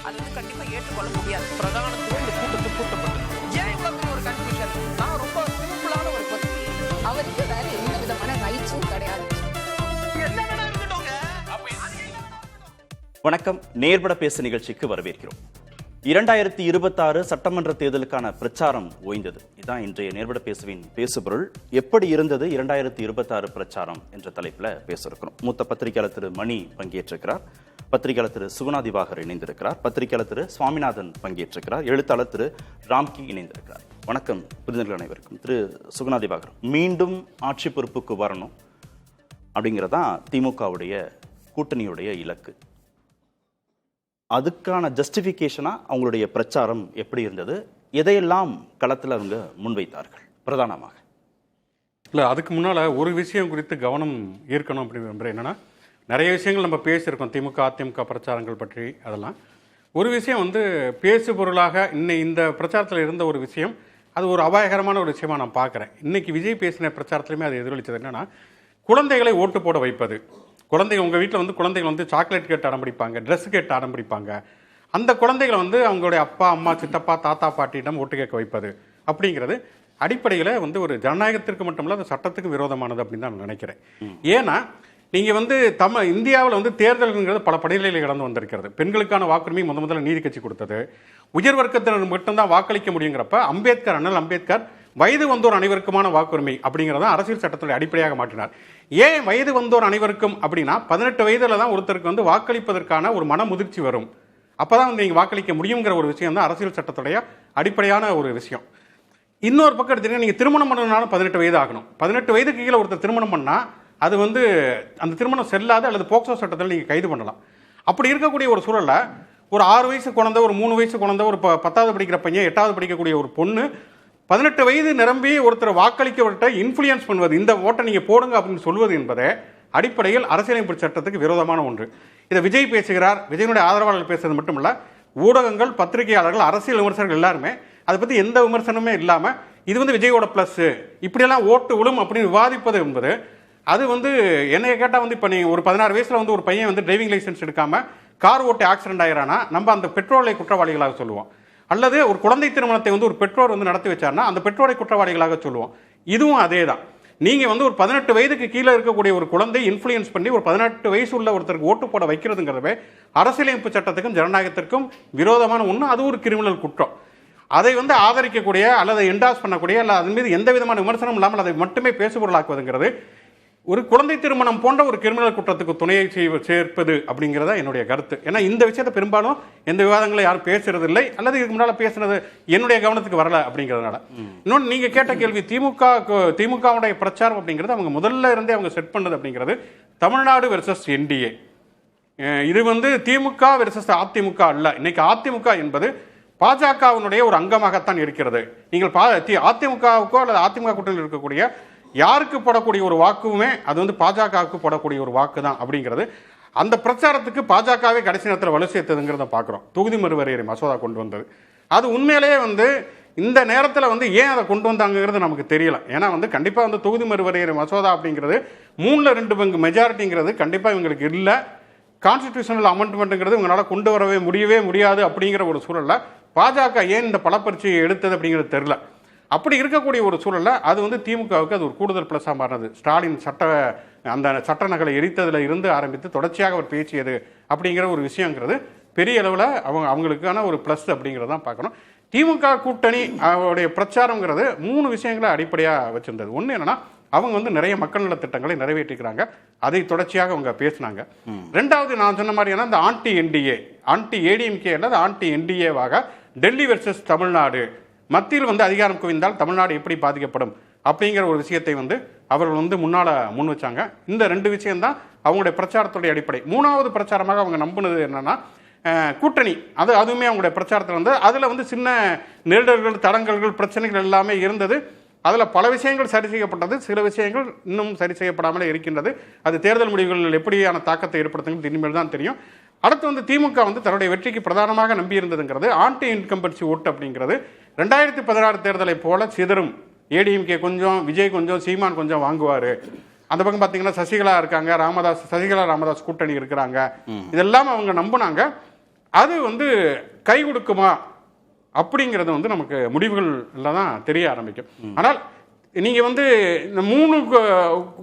அது வந்து கண்டிப்பா ஏற்றுக்கொள்ள முடியாது. பிரதானத்துவம் இந்த கூட்டத்துக்கு கூட்டப்பட்டது. ஏன் இவ்வளவு பெரிய ஒரு கன்ஃபியூஷன்? நான் ரொம்ப சிம்பிளான ஒரு பர்சன். அவருக்கு வேற எந்த விதமான ரைட்ஸும் கிடையாது. என்ன வேணா இருக்கட்டும்ங்க. வணக்கம். நேர்பட பேசு நிகழ்ச்சிக்கு வரவேற்கிறோம். 2026 சட்டமன்ற தேர்தலுக்கான பிரச்சாரம் ஓய்ந்தது. இதான் இன்றைய நேர்பட பேசுவின் பேசுபொருள். எப்படி இருந்தது 2026 பிரச்சாரம் என்ற தலைப்புல பேச இருக்கிறோம். மூத்த பத்திரிகையாளர் திரு மணி பங்கேற்றிருக்கிறார், பத்திரிகையாளர் திரு சுகுணா திவாகர் இணைந்திருக்கிறார், பத்திரிகையாளர் திரு சுவாமிநாதன் பங்கேற்றிருக்கிறார், எழுத்தாளர் திரு ராம்கி இணைந்திருக்கிறார். வணக்கம் விருந்தினர்கள் அனைவருக்கும். திரு சுகுணா திவாகர், மீண்டும் ஆட்சி பொறுப்புக்கு வரணும் அப்படிங்கிறதான் திமுகவுடைய கூட்டணியுடைய இலக்கு. அதுக்கான ஜஸ்டிஃபிகேஷனா அவங்களுடைய பிரச்சாரம் எப்படி இருந்தது, எதையெல்லாம் களத்தில் அவங்க முன்வைத்தார்கள் பிரதானமாக? இல்லை, அதுக்கு முன்னால் ஒரு விஷயம் குறித்து கவனம் ஈர்க்கணும் அப்படி விரும்புகிறேன். என்னென்னா, நிறைய விஷயங்கள் நம்ம பேசியிருக்கோம் திமுக அதிமுக பிரச்சாரங்கள் பற்றி. அதெல்லாம் ஒரு விஷயம் வந்து பேசு பொருளாக இந்த பிரச்சாரத்தில் இருந்த ஒரு விஷயம், அது ஒரு அபாயகரமான ஒரு விஷயமா நான் பார்க்குறேன். இன்றைக்கி விஜய் பேசின பிரச்சாரத்துலையுமே அது எதிரொலித்தது. என்னென்னா, குழந்தைகளை ஓட்டு போட வைப்பது. குழந்தைங்க உங்கள் வீட்டில் வந்து குழந்தைகள் வந்து சாக்லேட் கேட்டு அடம்பிடிப்பாங்க, ட்ரெஸ் கேட்டு அடம்பிடிப்பாங்க. அந்த குழந்தைகளை வந்து அவங்களுடைய அப்பா அம்மா சித்தப்பா தாத்தா பாட்டியிடம் ஓட்டு கேட்க வைப்பது அப்படிங்கிறது அடிப்படையில் வந்து ஒரு ஜனநாயகத்திற்கு மட்டுமில்ல, அது சட்டத்துக்கு விரோதமானது அப்படின்னு தான் நான் நினைக்கிறேன். ஏன்னா நீங்கள் வந்து இந்தியாவில் வந்து தேர்தல்ங்கிறது பல படிநிலையில் கடந்து வந்திருக்கிறது. பெண்களுக்கான வாக்குரிமை முதல்ல நீதி கட்சி கொடுத்தது. உயர் வர்க்கத்தினர் மட்டும்தான் வாக்களிக்க முடியுங்கிறப்ப அண்ணல் அம்பேத்கர் வயது வந்தோர் அனைவருக்குமான வாக்குரிமை அப்படிங்கிறத அரசியல் சட்டத்துடைய அடிப்படையாக மாற்றினார். ஏன் வயது வந்தோர் அனைவருக்கும் அப்படின்னா, 18 வயதில் தான் ஒருத்தருக்கு வந்து வாக்களிப்பதற்கான ஒரு மன முதிர்ச்சி வரும். அப்போ தான் வந்து நீங்கள் வாக்களிக்க முடியுங்கிற ஒரு விஷயம் தான் அரசியல் சட்டத்துடைய அடிப்படையான ஒரு விஷயம். இன்னொரு பக்கம் எடுத்தீங்கன்னா, நீங்கள் திருமணம் பண்ணணும்னாலும் 18 வயது ஆகணும். 18 வயதுக்கு கீழே ஒருத்தர் திருமணம் பண்ணால் அது வந்து அந்த திருமணம் செல்லாது, அல்லது போக்சோ சட்டத்தில் நீங்கள் கைது பண்ணலாம். அப்படி இருக்கக்கூடிய ஒரு சூழலில் ஒரு 6 வயசு குழந்தை, ஒரு 3 வயசு குழந்தை, ஒரு 10வது படிக்கிற பையன், 8வது படிக்கக்கூடிய ஒரு பொண்ணு 18 வயது நிரம்பி ஒருத்தர் வாக்களிக்க இன்ஃப்ளூயன்ஸ் பண்ணுவது, இந்த ஓட்டை நீங்கள் போடுங்க அப்படின்னு சொல்வது என்பது அடிப்படையில் அரசியலமைப்பு சட்டத்துக்கு விரோதமான ஒன்று. இதை விஜய் பேசுகிறார், விஜயனுடைய ஆதரவாளர்கள் பேசுறது மட்டுமல்ல, ஊடகங்கள், பத்திரிகையாளர்கள், அரசியல் விமர்சகர்கள் எல்லாருமே அதை பற்றி எந்த விமர்சனமே இல்லாமல் இது வந்து விஜயோட ப்ளஸ், இப்படியெல்லாம் ஓட்டு விழும் அப்படின்னு விவாதிப்பது என்பது, அது வந்து என்னைய கேட்டால் வந்து இப்போ நீங்கள் ஒரு 16 வயசில் வந்து ஒரு பையன் வந்து டிரைவிங் லைசன்ஸ் எடுக்காமல் கார் ஓட்டு ஆக்சிடென்ட் ஆகிறானா நம்ம அந்த பெற்றோரை குற்றவாளிகளாக சொல்லுவோம். அல்லது ஒரு குழந்தை திருமணத்தை வந்து ஒரு பெற்றோர் வந்து நடத்தி வச்சார்னா அந்த பெற்றோரை குற்றவாளிகளாக சொல்லுவோம். இதுவும் அதே தான். நீங்கள் வந்து ஒரு 18 வயதுக்கு கீழே இருக்கக்கூடிய ஒரு குழந்தை இன்ஃப்ளூயன்ஸ் பண்ணி ஒரு 18 வயசு உள்ள ஒருத்தருக்கு ஓட்டு போட வைக்கிறதுங்கிறதே அரசியலமைப்பு சட்டத்துக்கும் ஜனநாயகத்திற்கும் விரோதமான ஒன்று. அது ஒரு கிரிமினல் குற்றம். அதை வந்து ஆதரிக்கக்கூடிய அல்லது என்டாஸ் பண்ணக்கூடிய அல்ல அதன் மீது எந்த விதமான விமர்சனம் இல்லாமல் அதை மட்டுமே பேசுபொருளாக்குவதுங்கிறது ஒரு குழந்தை திருமணம் போன்ற ஒரு கிரிமினல் குற்றத்துக்கு துணையை சேர்ப்பது அப்படிங்கிறதா என்னுடைய கருத்து. ஏன்னா இந்த விஷயத்தை பெரும்பாலும் எந்த விவாதங்களை யாரும் பேசுறது இல்லை, அல்லது இதுக்கு முன்னால் பேசுனது என்னுடைய கவனத்துக்கு வரல அப்படிங்கிறதுனால. இன்னொன்று, நீங்கள் கேட்ட கேள்வி திமுகவுடைய பிரச்சாரம் அப்படிங்கிறது அவங்க முதல்ல இருந்தே அவங்க செட் பண்ணது அப்படிங்கிறது தமிழ்நாடு வெர்சஸ் என்டிஏ. இது வந்து திமுக வெர்சஸ் அதிமுக அல்ல. இன்னைக்கு அதிமுக என்பது பாஜகவினுடைய ஒரு அங்கமாகத்தான் இருக்கிறது. நீங்கள் அதிமுகவுக்கோ அல்லது அதிமுக கூட்டணியில் இருக்கக்கூடிய யாருக்கு போடக்கூடிய ஒரு வாக்குமே அது வந்து பாஜகவுக்கு போடக்கூடிய ஒரு வாக்கு தான் அப்படிங்கிறது. அந்த பிரச்சாரத்துக்கு பாஜகவே கடைசி நேரத்தில் வலு சேர்த்ததுங்கிறத பார்க்குறோம். தொகுதி மறுவரையறை மசோதா கொண்டு வந்தது அது உண்மையிலேயே வந்து இந்த நேரத்தில் வந்து ஏன் அதை கொண்டு வந்தாங்கிறது நமக்கு தெரியல. ஏன்னா வந்து கண்டிப்பாக வந்து தொகுதி மறுவரையறை மசோதா அப்படிங்கிறது 3/2 பங்கு மெஜாரிட்டிங்கிறது கண்டிப்பாக இவங்களுக்கு இல்லை. கான்ஸ்டிடியூஷனல் அமெண்ட்மெண்ட்டுங்கிறது இவங்களால் கொண்டு வரவே முடியாது அப்படிங்கிற ஒரு சூழலில் பாஜக ஏன் இந்த பலப்பரீட்சையை எடுத்தது அப்படிங்கிறது தெரியல. அப்படி இருக்கக்கூடிய ஒரு சூழலில் அது வந்து திமுகவுக்கு அது ஒரு கூடுதல் ப்ளஸ்ஸாக மாறினது. ஸ்டாலின் அந்த சட்ட நகலை எரித்ததில் இருந்து ஆரம்பித்து தொடர்ச்சியாக அவர் பேசியது அப்படிங்கிற ஒரு விஷயங்கிறது பெரிய அளவில் அவங்களுக்கான ஒரு ப்ளஸ் அப்படிங்கிறத தான் பார்க்கணும். திமுக கூட்டணி அவருடைய பிரச்சாரங்கிறது 3 விஷயங்களை அடிப்படையாக வச்சுருந்தது. ஒன்று என்னென்னா, அவங்க வந்து நிறைய மக்கள் நல திட்டங்களை நிறைவேற்றிக்கிறாங்க, அதை தொடர்ச்சியாக அவங்க பேசினாங்க. 2வது, நான் சொன்ன மாதிரியான இந்த ஆன்டி ஏடிஎம்கே அல்லது ஆன்டி என்டிஏவாக டெல்லி வெர்சஸ் தமிழ்நாடு, மத்தியில் வந்து அதிகாரம் குவிந்தால் தமிழ்நாடு எப்படி பாதிக்கப்படும் அப்படிங்கிற ஒரு விஷயத்தை வந்து அவர்கள் வந்து முன் வச்சாங்க. இந்த 2 விஷயம்தான் அவங்களுடைய பிரச்சாரத்துடைய அடிப்படை. 3வது பிரச்சாரமாக அவங்க நம்பினது என்னன்னா, கூட்டணி. அதுவுமே அவங்களுடைய பிரச்சாரத்தில் வந்து அதில் வந்து சின்ன நெருடல்கள், தடங்கல்கள், பிரச்சனைகள் எல்லாமே இருந்தது. அதில் பல விஷயங்கள் சரி செய்யப்பட்டது, சில விஷயங்கள் இன்னும் சரி செய்யப்படாமலே இருக்கின்றது. அது தேர்தல் முடிவுகளில் எப்படியான தாக்கத்தை ஏற்படுத்துங்கிறது இனிமேல் தான் தெரியும். அடுத்து வந்து திமுக வந்து தன்னுடைய வெற்றிக்கு பிரதானமாக நம்பி இருந்ததுங்கிறது ஆன்டி இன்கம்பன்சி ஓட்டு அப்படிங்கிறது. 2016 தேர்தலை போல சிதறும். ஏடிஎம்கே கொஞ்சம், விஜய் கொஞ்சம், சீமான் கொஞ்சம் வாங்குவார். அந்த பக்கம் பார்த்தீங்கன்னா சசிகலா இருக்காங்க, சசிகலா ராமதாஸ் கூட்டணி இருக்கிறாங்க. இதெல்லாம் அவங்க நம்பினாங்க. அது வந்து கை கொடுக்குமா அப்படிங்கிறது வந்து நமக்கு முடிவுகளில் தான் தெரிய ஆரம்பிக்கும். ஆனால் நீங்கள் வந்து இந்த 3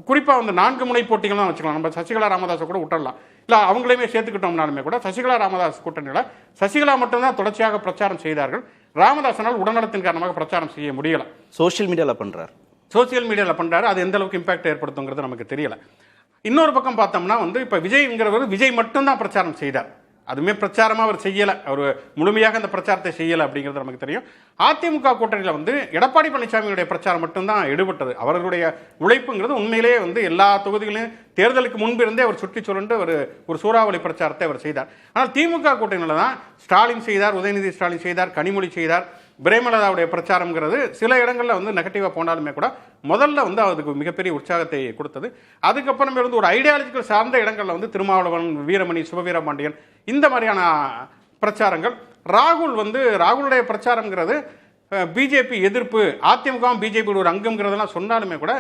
குறிப்பாக வந்து 4 முனை போட்டிகள் தான் வச்சுக்கலாம். நம்ம சசிகலா ராமதாஸை கூட விட்டுடலாம், இல்லை அவங்களையுமே சேர்த்துக்கிட்டோம்னாலுமே கூட சசிகலா ராமதாஸ் கூட்டணியில் சசிகலா மட்டும்தான் தொடர்ச்சியாக பிரச்சாரம் செய்தார்கள். ராமதாசனால் உடல்நலத்தின் காரணமாக பிரச்சாரம் செய்ய முடியலை. சோஷியல் மீடியாவில் பண்ணுறாரு, சோசியல் மீடியாவில் பண்ணுறாரு. அது எந்த அளவுக்கு இம்பாக்ட் ஏற்படுத்துங்கிறது நமக்கு தெரியல. இன்னொரு பக்கம் பார்த்தோம்னா வந்து இப்போ விஜய்ங்கிறவர் விஜய் மட்டும்தான் பிரச்சாரம் செய்தார். அதுவுமே பிரச்சாரமாக அவர் செய்யலை, அவர் முழுமையாக அந்த பிரச்சாரத்தை செய்யலை அப்படிங்கிறது நமக்கு தெரியும். அதிமுக கூட்டணியில் வந்து எடப்பாடி பழனிசாமியுடைய பிரச்சாரம் மட்டும்தான் எடுபட்டது. அவர்களுடைய உழைப்புங்கிறது உண்மையிலேயே வந்து எல்லா தொகுதிகளையும் தேர்தலுக்கு முன்பு இருந்தே அவர் சுற்றி சுருண்டு ஒரு சூறாவளி பிரச்சாரத்தை அவர் செய்தார். ஆனால் திமுக கூட்டணியில் தான் ஸ்டாலின் செய்தார், உதயநிதி ஸ்டாலின் செய்தார், கனிமொழி செய்தார். பிரேமலதாவுடைய பிரச்சாரம்ங்கிறது சில இடங்களில் வந்து நெகட்டிவாக போனாலுமே கூட முதல்ல வந்து அதுக்கு மிகப்பெரிய உற்சாகத்தை கொடுத்தது. அதுக்கப்புறமே வந்து ஒரு ஐடியாலஜிக்கல் சார்ந்த இடங்களில் வந்து திருமாவளவன், வீரமணி, சிவவீரபாண்டியன் இந்த மாதிரியான பிரச்சாரங்கள். ராகுலுடைய பிரச்சாரம்ங்கிறது பிஜேபி எதிர்ப்பு, அதிமுக பிஜேபி ஒரு அங்கம்ங்கிறதெல்லாம் சொன்னாலுமே கூட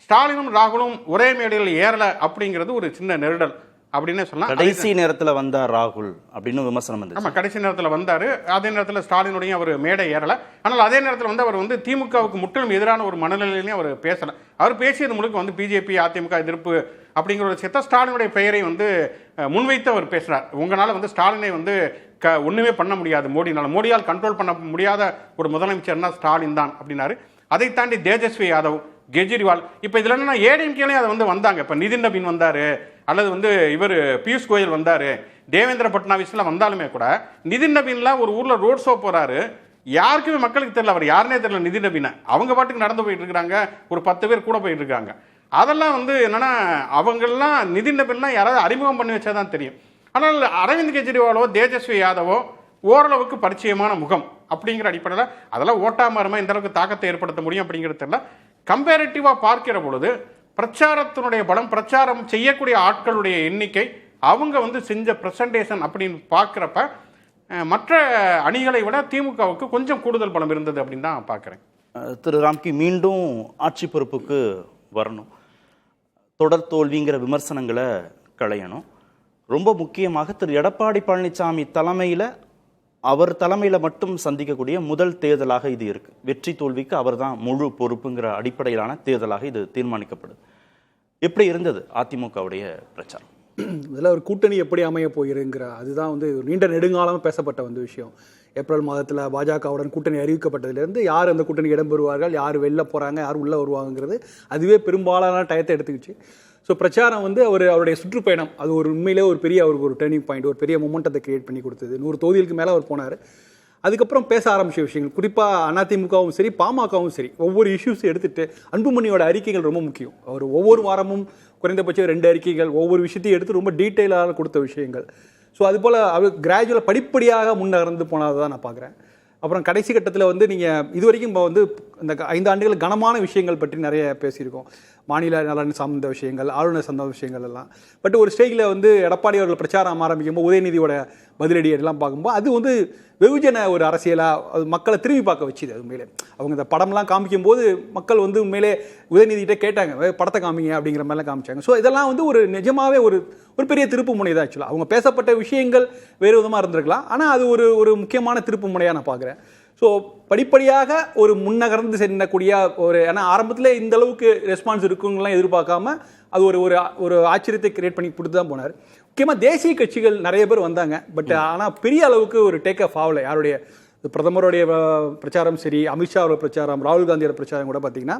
ஸ்டாலினும் ராகுலும் ஒரே மேடையில் ஏறலை அப்படிங்கிறது ஒரு சின்ன நெருடல் அப்படின்னு சொல்லலாம். கடைசி நேரத்தில் வந்தார் ராகுல் அப்படின்னு விமர்சனம் வந்து. ஆமா, கடைசி நேரத்தில் வந்தார். அதே நேரத்தில் ஸ்டாலினுடைய அவர் மேடை ஏறலை. ஆனால் அதே நேரத்தில் வந்து அவர் வந்து திமுகவுக்கு முற்றிலும் எதிரான ஒரு மனநிலையிலையும் அவர் பேசலை. அவர் பேசியது முழுக்க வந்து பிஜேபி அதிமுக எதிர்ப்பு அப்படிங்கிற ஒரு சேர்த்த ஸ்டாலினுடைய பெயரை வந்து முன்வைத்து அவர் பேசுகிறார். உங்களால் வந்து ஸ்டாலினை வந்து ஒன்றுமே பண்ண முடியாது, மோடியால் கண்ட்ரோல் பண்ண முடியாத ஒரு முதலமைச்சர்னா ஸ்டாலின் தான் அப்படின்னாரு. அதை தாண்டி தேஜஸ்வி யாதவ், கெஜ்ரிவால், இப்போ இதில் என்னன்னா ஏடிஎம்கேலையும் அதை வந்து வந்தாங்க. இப்போ நிதின் நபீன் வந்தார், அல்லது வந்து இவர் பியூஷ் கோயல் வந்தார், தேவேந்திர பட்னாவிஸ்லாம் வந்தாலுமே கூட நிதின் நபீன்லாம் ஒரு ஊரில் ரோட் ஷோ போகிறாரு, யாருக்குமே மக்களுக்கு தெரியல, அவர் யாருன்னே தெரியல நிதின் நபீனை. அவங்க பாட்டுக்கு நடந்து போயிட்டு இருக்கிறாங்க, ஒரு 10 பேர் கூட போயிட்டு இருக்காங்க. அதெல்லாம் வந்து என்னன்னா அவங்கெல்லாம் நிதின் நபீன்லாம் யாராவது அறிமுகம் பண்ணி வச்சாதான் தெரியும். ஆனால் அரவிந்த் கெஜ்ரிவாலோ தேஜஸ்வி யாதவோ ஓரளவுக்கு பரிச்சயமான முகம் அப்படிங்கிற அடிப்படையில் அதெல்லாம் ஓட்டாமரமாக இந்த அளவுக்கு தாக்கத்தை ஏற்படுத்த முடியும் அப்படிங்கிறது தெரியல. கம்பேரிட்டிவாக பார்க்கிற பொழுது பிரச்சாரத்தினுடைய பலம், பிரச்சாரம் செய்யக்கூடிய ஆட்களுடைய எண்ணிக்கை, அவங்க வந்து செஞ்ச பிரசன்டேஷன் அப்படின்னு பார்க்குறப்ப மற்ற அணிகளை விட திமுகவுக்கு கொஞ்சம் கூடுதல் பலம் இருந்தது அப்படின்னு தான் பார்க்குறேன். திரு ராம்கி மீண்டும் ஆட்சி பொறுப்புக்கு வரணும், தொடர் தோல்விங்கிற விமர்சனங்களை களையணும். ரொம்ப முக்கியமாக திரு எடப்பாடி பழனிசாமி தலைமையில், அவர் தலைமையில் மட்டும் சந்திக்கக்கூடிய முதல் தேர்தலாக இது இருக்கு. வெற்றி தோல்விக்கு அவர் தான் முழு பொறுப்புங்கிற அடிப்படையிலான தேர்தலாக இது தீர்மானிக்கப்படுது. எப்படி இருந்தது அதிமுகவுடைய பிரச்சாரம்? இதில் ஒரு கூட்டணி எப்படி அமைய போயிருங்கிற அதுதான் வந்து நீண்ட நெடுங்காலமாக பேசப்பட்ட வந்து விஷயம். ஏப்ரல் மாதத்தில் பாஜகவுடன் கூட்டணி அறிவிக்கப்பட்டதுலேருந்து யார் அந்த கூட்டணி இடம்பெறுவார்கள், யார் வெளில போகிறாங்க, யார் உள்ளே வருவாங்கிறது அதுவே பெரும்பாலான டயத்தை எடுத்துக்கிச்சு. ஸோ பிரச்சாரம் வந்து அவருடைய சுற்றுப்பயணம் அது ஒரு உண்மையிலே ஒரு பெரிய அவருக்கு ஒரு டேர்னிங் பாயிண்ட், ஒரு பெரிய மொமெண்டத்தை கிரியேட் பண்ணி கொடுத்தது. 100 தொகுதிகளுக்கு மேலே அவர் போனார். அதுக்கப்புறம் பேச ஆரம்பித்த விஷயங்கள், குறிப்பாக அதிமுகவும் சரி பாமகவும் சரி, ஒவ்வொரு இஷ்யூஸ் எடுத்துகிட்டு அன்புமணியோட அறிக்கைகள் ரொம்ப முக்கியம். அவர் ஒவ்வொரு வாரமும் குறைந்தபட்சம் 2 அறிக்கைகள் ஒவ்வொரு விஷயத்தையும் எடுத்து ரொம்ப டீட்டெயிலாக கொடுத்த விஷயங்கள். ஸோ அதுபோல் அவர் கிராஜுவலாக படிப்படியாக முன்னகர்ந்து போனதை தான் நான் பார்க்குறேன். அப்புறம் கடைசி கட்டத்தில் வந்து நீங்கள் இது வரைக்கும் இப்போ வந்து இந்த 5 ஆண்டுகள் கனமான விஷயங்கள் பற்றி நிறைய பேசியிருக்கோம். மாநில நலன் சார்ந்த விஷயங்கள், ஆளுநர் சார்ந்த விஷயங்கள் எல்லாம். பட் ஒரு ஸ்டேஜில் வந்து எடப்பாடி அவர்கள் பிரச்சாரம் ஆரம்பிக்கும்போது உதயநிதியோட பதிலடி எல்லாம் பார்க்கும்போது அது வந்து வெகுஜன ஒரு அரசியலாக அது மக்களை திரும்பி பார்க்க வச்சுது. அது உண்மையிலே அவங்க இந்த படம்லாம் காமிக்கும் போது மக்கள் வந்து உண்மையிலே உதயநிதிகிட்ட கேட்டாங்க, படத்தை காமிங்க அப்படிங்கிற மாதிரிலாம் காமிச்சாங்க. ஸோ இதெல்லாம் வந்து ஒரு நிஜமாகவே ஒரு பெரிய திருப்பு முனை தான். ஆக்சுவலாக அவங்க பேசப்பட்ட விஷயங்கள் வேறு விதமாக இருந்திருக்கலாம், ஆனால் அது ஒரு முக்கியமான திருப்பு முனையாக நான் பார்க்குறேன். ஸோ படிப்படியாக ஒரு முன்னகர்ந்து செல்லக்கூடிய ஒரு, ஏன்னா ஆரம்பத்தில் இந்த அளவுக்கு ரெஸ்பான்ஸ் இருக்குங்கலாம் எதிர்பார்க்காம அது ஒரு ஆச்சரியத்தை கிரியேட் பண்ணி கொடுத்து தான் போனார். முக்கியமாக தேசிய கட்சிகள் நிறைய பேர் வந்தாங்க, பட் ஆனால் பெரிய அளவுக்கு ஒரு டேக் ஆஃப் ஆகலை. யாருடைய பிரதமருடைய பிரச்சாரம் சரி, அமித்ஷாவோட பிரச்சாரம், ராகுல் காந்தியோட பிரச்சாரம் கூட பார்த்தீங்கன்னா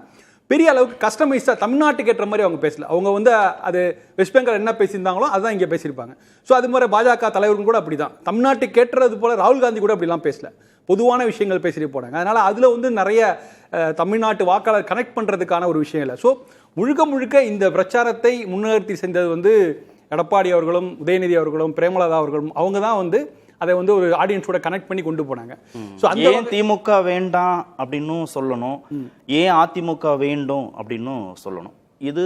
பெரிய அளவுக்கு கஸ்டமைஸாக தமிழ்நாட்டுக்கு ஏற்ற மாதிரி அவங்க பேசல. அவங்க வந்து அது வெஸ்ட் பெங்கால் என்ன பேசியிருந்தாங்களோ அதுதான் இங்கே பேசியிருப்பாங்க. ஸோ அது மாதிரி பாஜக தலைவர்கள் கூட அப்படி தான் தமிழ்நாட்டுக்கு ஏற்றது போல் ராகுல் காந்தி கூட அப்படிலாம் பேசல, பொதுவான விஷயங்கள் பேசிட்டு போனாங்க. அதனால் அதில் வந்து நிறைய தமிழ்நாட்டு வாக்காளர் கனெக்ட் பண்ணுறதுக்கான ஒரு விஷயம் இல்லை. ஸோ முழுக்க இந்த பிரச்சாரத்தை முன்னெடுத்து செஞ்சது வந்து எடப்பாடி அவர்களும் உதயநிதி அவர்களும் பிரேமலதா அவர்களும் அவங்க தான் வந்து அதை வந்து ஒரு ஆடியன்ஸோட கனெக்ட் பண்ணி கொண்டு போனாங்க. ஸோ அந்த திமுக வேண்டாம் அப்படின்னும் சொல்லணும், ஏன் அதிமுக வேண்டும் அப்படின்னும் சொல்லணும். இது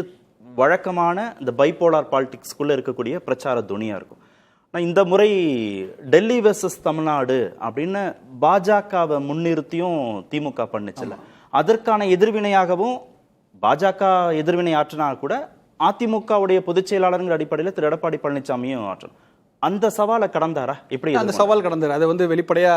வழக்கமான இந்த பைபோலார் பாலிடிக்ஸ்குள்ளே இருக்கக்கூடிய பிரச்சார துணியாக இருக்கும். ஆனால் இந்த முறை டெல்லி வெர்சஸ் தமிழ்நாடு அப்படின்னு பாஜகவை முன்னிறுத்தியும் திமுக பண்ணுச்சுல்ல, அதற்கான எதிர்வினையாகவும் பாஜக எதிர்வினை ஆற்றினா கூட அதிமுகவுடைய பொதுச் செயலாளர்கள் அடிப்படையில் திரு எடப்பாடி பழனிசாமியும் ஆற்றணும். அந்த சவாலை கடந்தாரா? எப்படி அந்த சவால் கடந்தார். அதை வந்து வெளிப்படையா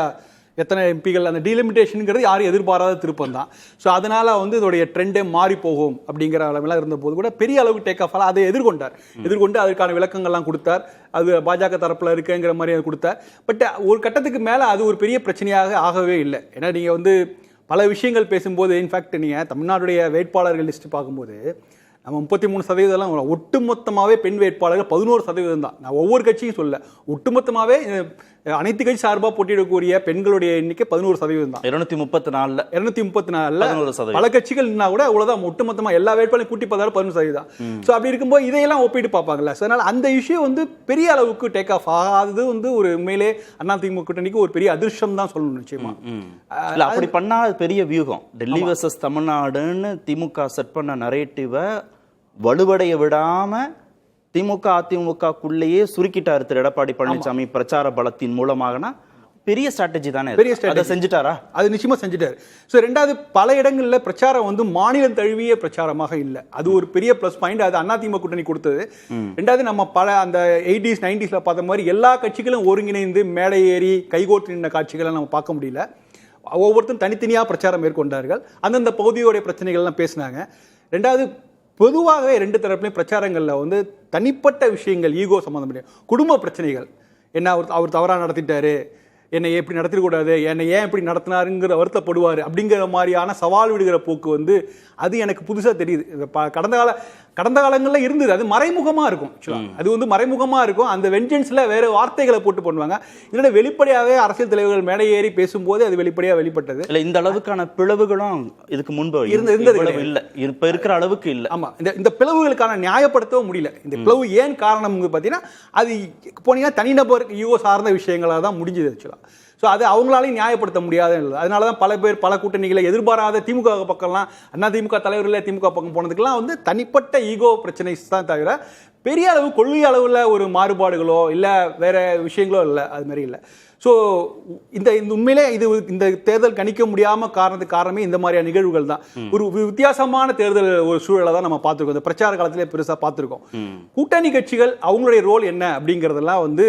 எத்தனை எம்பிகள் அந்த டீலிமிட்டேஷனுங்கிறது யாரும் எதிர்பாராத திருப்பம் தான். ஸோ அதனால வந்து இதோடைய ட்ரெண்டே மாறி போகும் அப்படிங்கிற அளவுலாம் இருந்தபோது கூட பெரிய அளவுக்கு டேக் ஆஃப் அதை எதிர்கொண்டு அதற்கான விளக்கங்கள்லாம் கொடுத்தார். அது பாஜக தரப்புல இருக்குங்கிற மாதிரி அதை கொடுத்தார். பட் ஒரு கட்டத்துக்கு மேலே அது ஒரு பெரிய பிரச்சனையாக ஆகவே இல்லை. ஏன்னா நீங்கள் வந்து பல விஷயங்கள் பேசும்போது இன்ஃபேக்ட் நீங்கள் தமிழ்நாடுடைய வேட்பாளர்கள் லிஸ்ட் பார்க்கும்போது நம்ம 33% ஒட்டுமொத்தமாகவே பெண் வேட்பாளர்கள் 11% தான். நான் ஒவ்வொரு கட்சியும் சொல்ல, ஒட்டுமொத்தமாகவே அனைத்து கட்சி சார்பாக போட்டியிடக்கூடிய பெண்களுடைய எண்ணிக்கை 11% தான். 234 பல கட்சிகள் கூட அவ்வளவுதான். ஒட்டுமொத்தமாக எல்லா வேட்பாளரையும் கூட்டி பார்த்தாலும் 11% தான். ஸோ அப்படி இருக்கும்போது இதையெல்லாம் ஒப்பிட்டு பார்ப்பாங்கல்ல. ஸோ அதனால அந்த விஷயம் வந்து பெரிய அளவுக்கு டேக் ஆஃப் ஆகாதது வந்து ஒரு உண்மையிலே அதிமுக கூட்டணிக்கு ஒரு பெரிய அதிர்ஷ்டம் தான் சொல்லணும். நிச்சயமா அப்படி பண்ணா பெரிய வியூகம். டெல்லி வர்சஸ் தமிழ்நாடுன்னு திமுக செட் பண்ண நரேட்டிவை வலுவடைய விடாம திமுக அதிமுகக்குள்ளேயே சுருக்கிட்டாரு திரு எடப்பாடி பழனிசாமி பிரச்சார பலத்தின் மூலமாகனா பெரிய ஸ்ட்ராட்டஜி தானே. பெரிய ஸ்ட்ராட்டஜி செஞ்சுட்டாரா? அது நிச்சயமா செஞ்சுட்டாரு. ஸோ ரெண்டாவது பல இடங்கள்ல பிரச்சாரம் வந்து மாநிலம் தழுவிய பிரச்சாரமாக இல்லை. அது ஒரு பெரிய பிளஸ் பாயிண்ட். அது அதிமுக கூட்டணி கொடுத்தது. ரெண்டாவது நம்ம பல அந்த 80s 90s பார்த்த மாதிரி எல்லா கட்சிகளும் ஒருங்கிணைந்து மேடை ஏறி கைகோர்த்து நின்ற காட்சிகளை நம்ம பார்க்க முடியல. ஒவ்வொருத்தரும் தனித்தனியாக பிரச்சாரம் மேற்கொண்டார்கள். அந்தந்த பகுதியோடைய பிரச்சனைகள்லாம் பேசினாங்க. ரெண்டாவது பொதுவாகவே ரெண்டு தரப்புலையும் பிரச்சாரங்களில் வந்து தனிப்பட்ட விஷயங்கள், ஈகோ சம்மந்தப்பட்ட குடும்ப பிரச்சனைகள், என்ன அவர் தவறாக நடத்திட்டாரு, என்னை எப்படி நடத்திடக்கூடாது, என்னை ஏன் இப்படி நடத்தினாருங்கிற வருத்தப்படுவார் அப்படிங்கிற மாதிரியான சவால் விடுகிற போக்கு வந்து அது எனக்கு புதுசாக தெரியுது. கடந்த காலங்களில் இருந்தது. அது மறைமுகமாக இருக்கும். அது வந்து மறைமுகமாக இருக்கும். அந்த வெஞ்சன்ஸில் வேறு வார்த்தைகளை போட்டு பண்ணுவாங்க. இதோட வெளிப்படையாகவே அரசியல் தலைவர்கள் மேடை ஏறி பேசும்போது அது வெளிப்படையாக வெளிப்பட்டது. இல்லை, இந்த அளவுக்கான பிளவுகளும் இதுக்கு முன்பு இருந்தது இல்லை. இப்போ இருக்கிற அளவுக்கு இல்லை. ஆமாம், இந்த பிளவுகளுக்கான நியாயப்படுத்தவும் முடியல. இந்த பிளவு ஏன் காரணம் பார்த்தீங்கன்னா அது போனீங்கன்னா தனிநபர் ஈகோ சார்ந்த விஷயங்களாக தான் முடிஞ்சது ஆக்சுவலாக. ஸோ அது அவங்களாலையும் நியாயப்படுத்த முடியாத. அதனால தான் பல பேர் பல கூட்டணிகளை எதிர்பாராத திமுக பக்கம்லாம் அதிமுக தலைவர்கள் திமுக பக்கம் போனதுக்கெல்லாம் வந்து தனிப்பட்ட ஈகோ பிரச்சனை தான் தவிர பெரிய அளவு கொள்கை அளவில் ஒரு மாறுபாடுகளோ இல்லை வேற விஷயங்களோ இல்லை. அது மாதிரி இல்லை. ஸோ இந்த உண்மையிலே இந்த தேர்தல் கணிக்க முடியாம காரணமே இந்த மாதிரியான நிகழ்வுகள் தான். ஒரு வித்தியாசமான தேர்தல் ஒரு சூழலை தான் நம்ம பார்த்துருக்கோம். இந்த பிரச்சார காலத்திலே பெருசாக பார்த்துருக்கோம். கூட்டணி கட்சிகள் அவங்களுடைய ரோல் என்ன அப்படிங்கிறதெல்லாம் வந்து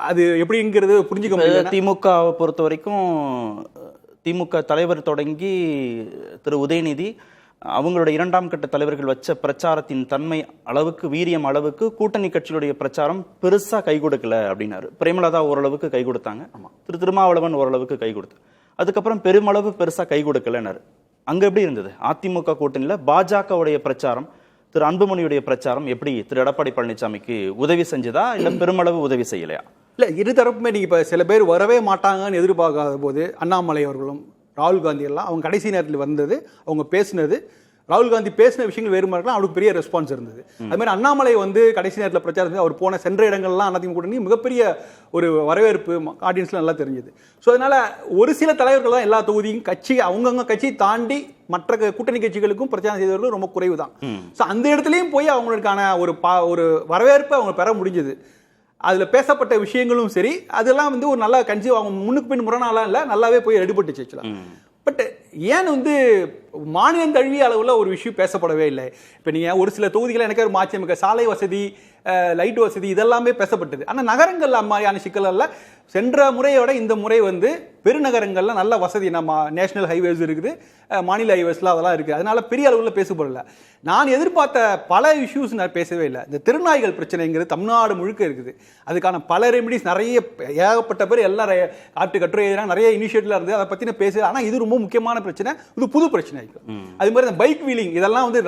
அது எப்படிங்கிறது புரிஞ்சுக்க முடியல. திமுகவை பொறுத்த வரைக்கும் திமுக தலைவர் தொடங்கி திரு உதயநிதி அவங்களுடைய இரண்டாம் கட்ட தலைவர்கள் வச்ச பிரச்சாரத்தின் தன்மை அளவுக்கு, வீரியம் அளவுக்கு கூட்டணி கட்சிகளுடைய பிரச்சாரம் பெருசா கை கொடுக்கல அப்படின்னாரு. பிரேமலதா ஓரளவுக்கு கை கொடுத்தாங்க. திரு திருமாவளவன் ஓரளவுக்கு கை கொடுத்து, அதுக்கப்புறம் பெருமளவு பெருசா கை கொடுக்கலன்னாரு. அங்க எப்படி இருந்தது? அதிமுக கூட்டணியில பாஜகவுடைய பிரச்சாரம், திரு அன்புமணியுடைய பிரச்சாரம் எப்படி திரு எடப்பாடி பழனிசாமிக்கு உதவி செஞ்சதா இல்ல பெருமளவு உதவி செய்யலையா? இல்லை, இரு தரப்புமே நீங்கள் இப்போ சில பேர் வரவே மாட்டாங்கன்னு எதிர்பார்க்காத போது அண்ணாமலை அவர்களும் ராகுல் காந்தி எல்லாம் அவங்க கடைசி நேரத்தில் வந்தது, அவங்க பேசினது, ராகுல் காந்தி பேசின விஷயங்கள் வேறு மாதிரி அவருக்கு பெரிய ரெஸ்பான்ஸ் இருந்தது. அது மாதிரி அண்ணாமலை வந்து கடைசி நேரத்தில் பிரச்சாரம் அவர் போன சென்ற இடங்கள்லாம் அதிமுக கூட்டணி மிகப்பெரிய ஒரு வரவேற்பு ஆடியன்ஸ்லாம் நல்லா தெரிஞ்சது. ஸோ அதனால ஒரு சில தலைவர்கள் தான் எல்லா தொகுதியும் கட்சி அவங்கவுங்க கட்சியை தாண்டி மற்ற கூட்டணி கட்சிகளுக்கும் பிரச்சாரம் செய்தவர்கள் ரொம்ப குறைவு தான். ஸோ அந்த இடத்துலையும் போய் அவங்களுக்கான ஒரு வரவேற்பை அவங்க பெற முடிஞ்சது. அதில் பேசப்பட்ட விஷயங்களும் சரி, அதெல்லாம் வந்து ஒரு நல்ல கன்சீவ், அவங்க முன்னுக்கு பின் முரணாலாம் இல்லை, நல்லாவே போய் எடுபட்டுச்சு ஆக்சுவலாக. பட் ஏன் வந்து மாநிலம் தழுவிய அளவில் ஒரு விஷயம் பேசப்படவே இல்லை? இப்போ நீங்கள் ஒரு சில தொகுதிகளை எனக்கு ஒரு மாற்றியமைக்க சாலை வசதி, லைட் வசதி இதெல்லாமே பேசப்பட்டது. ஆனால் நகரங்கள் மாதிரியான சிக்கலில் சென்ற முறையோட இந்த முறை வந்து பெருநகரங்களில் நல்ல வசதி, நம்ம நேஷனல் ஹைவேஸ் இருக்குது, மாநில ஹைவேஸ்லாம் அதெல்லாம் இருக்குது. அதனால பெரிய அளவில் பேசப்படல. நான் எதிர்பார்த்த பல இஷ்யூஸ் நான் பேசவே இல்லை. இந்த திருநாய்கள் பிரச்சனைங்கிறது தமிழ்நாடு முழுக்க இருக்குது. அதுக்கான பல ரெமிடிஸ் நிறைய ஏகப்பட்ட பேர் எல்லாம் கட்டுரை எழுதுறாங்க, நிறைய இனிஷியேட்டிவ்ல இருந்து அதை பற்றின பேசுது. ஆனால் இது ரொம்ப முக்கியமான பிரச்சனை, இது புது பிரச்சனை. அது மாதிரி இந்த பைக் வீலிங் இதெல்லாம் வந்து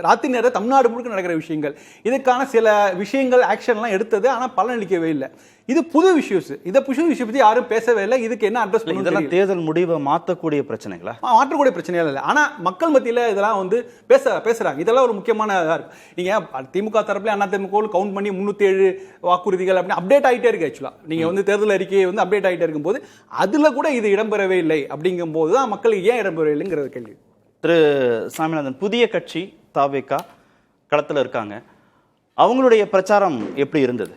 ராத்திரி நேரம் தமிழ்நாடு முழுக்க நடக்கிற விஷயங்கள். இதுக்கான சில விஷயங்கள் ஆக்ஷன்லாம் எடுத்தது, ஆனால் பலனளிக்கவே இல்லை. இது புது இஷ்யூஸ். இதை புது இஷ்யூ பற்றி யாரும் பேசவே இல்லை. இதுக்கு என்ன அட்ரஸ் பண்ணி இதெல்லாம் தேர்தல் முடிவை மாற்றக்கூடிய பிரச்சனைகளா? மாற்றக்கூடிய பிரச்சனைகள் இல்லை. ஆனால் மக்கள் மத்தியில் இதெல்லாம் வந்து பேசுறாங்க. இதெல்லாம் ஒரு முக்கியமான இதாக இருக்கு. நீங்கள் திமுக தரப்புல அதிமுக கவுண்ட் பண்ணி 307 வாக்குறுதிகள் அப்படின்னு அப்டேட் ஆகிட்டே இருக்கு. ஆக்சுவலாக நீங்கள் வந்து தேர்தல் அறிக்கையை வந்து அப்டேட் ஆகிட்டே இருக்கும்போது அதில் கூட இது இடம்பெறவே இல்லை. அப்படிங்கும்போது தான் மக்களுக்கு ஏன் இடம்பெறவே இல்லைங்கிற கேள்வி. திரு சாமிநாதன், புதிய கட்சி தாவேகா களத்தில் இருக்காங்க, அவங்களுடைய பிரச்சாரம் எப்படி இருந்தது?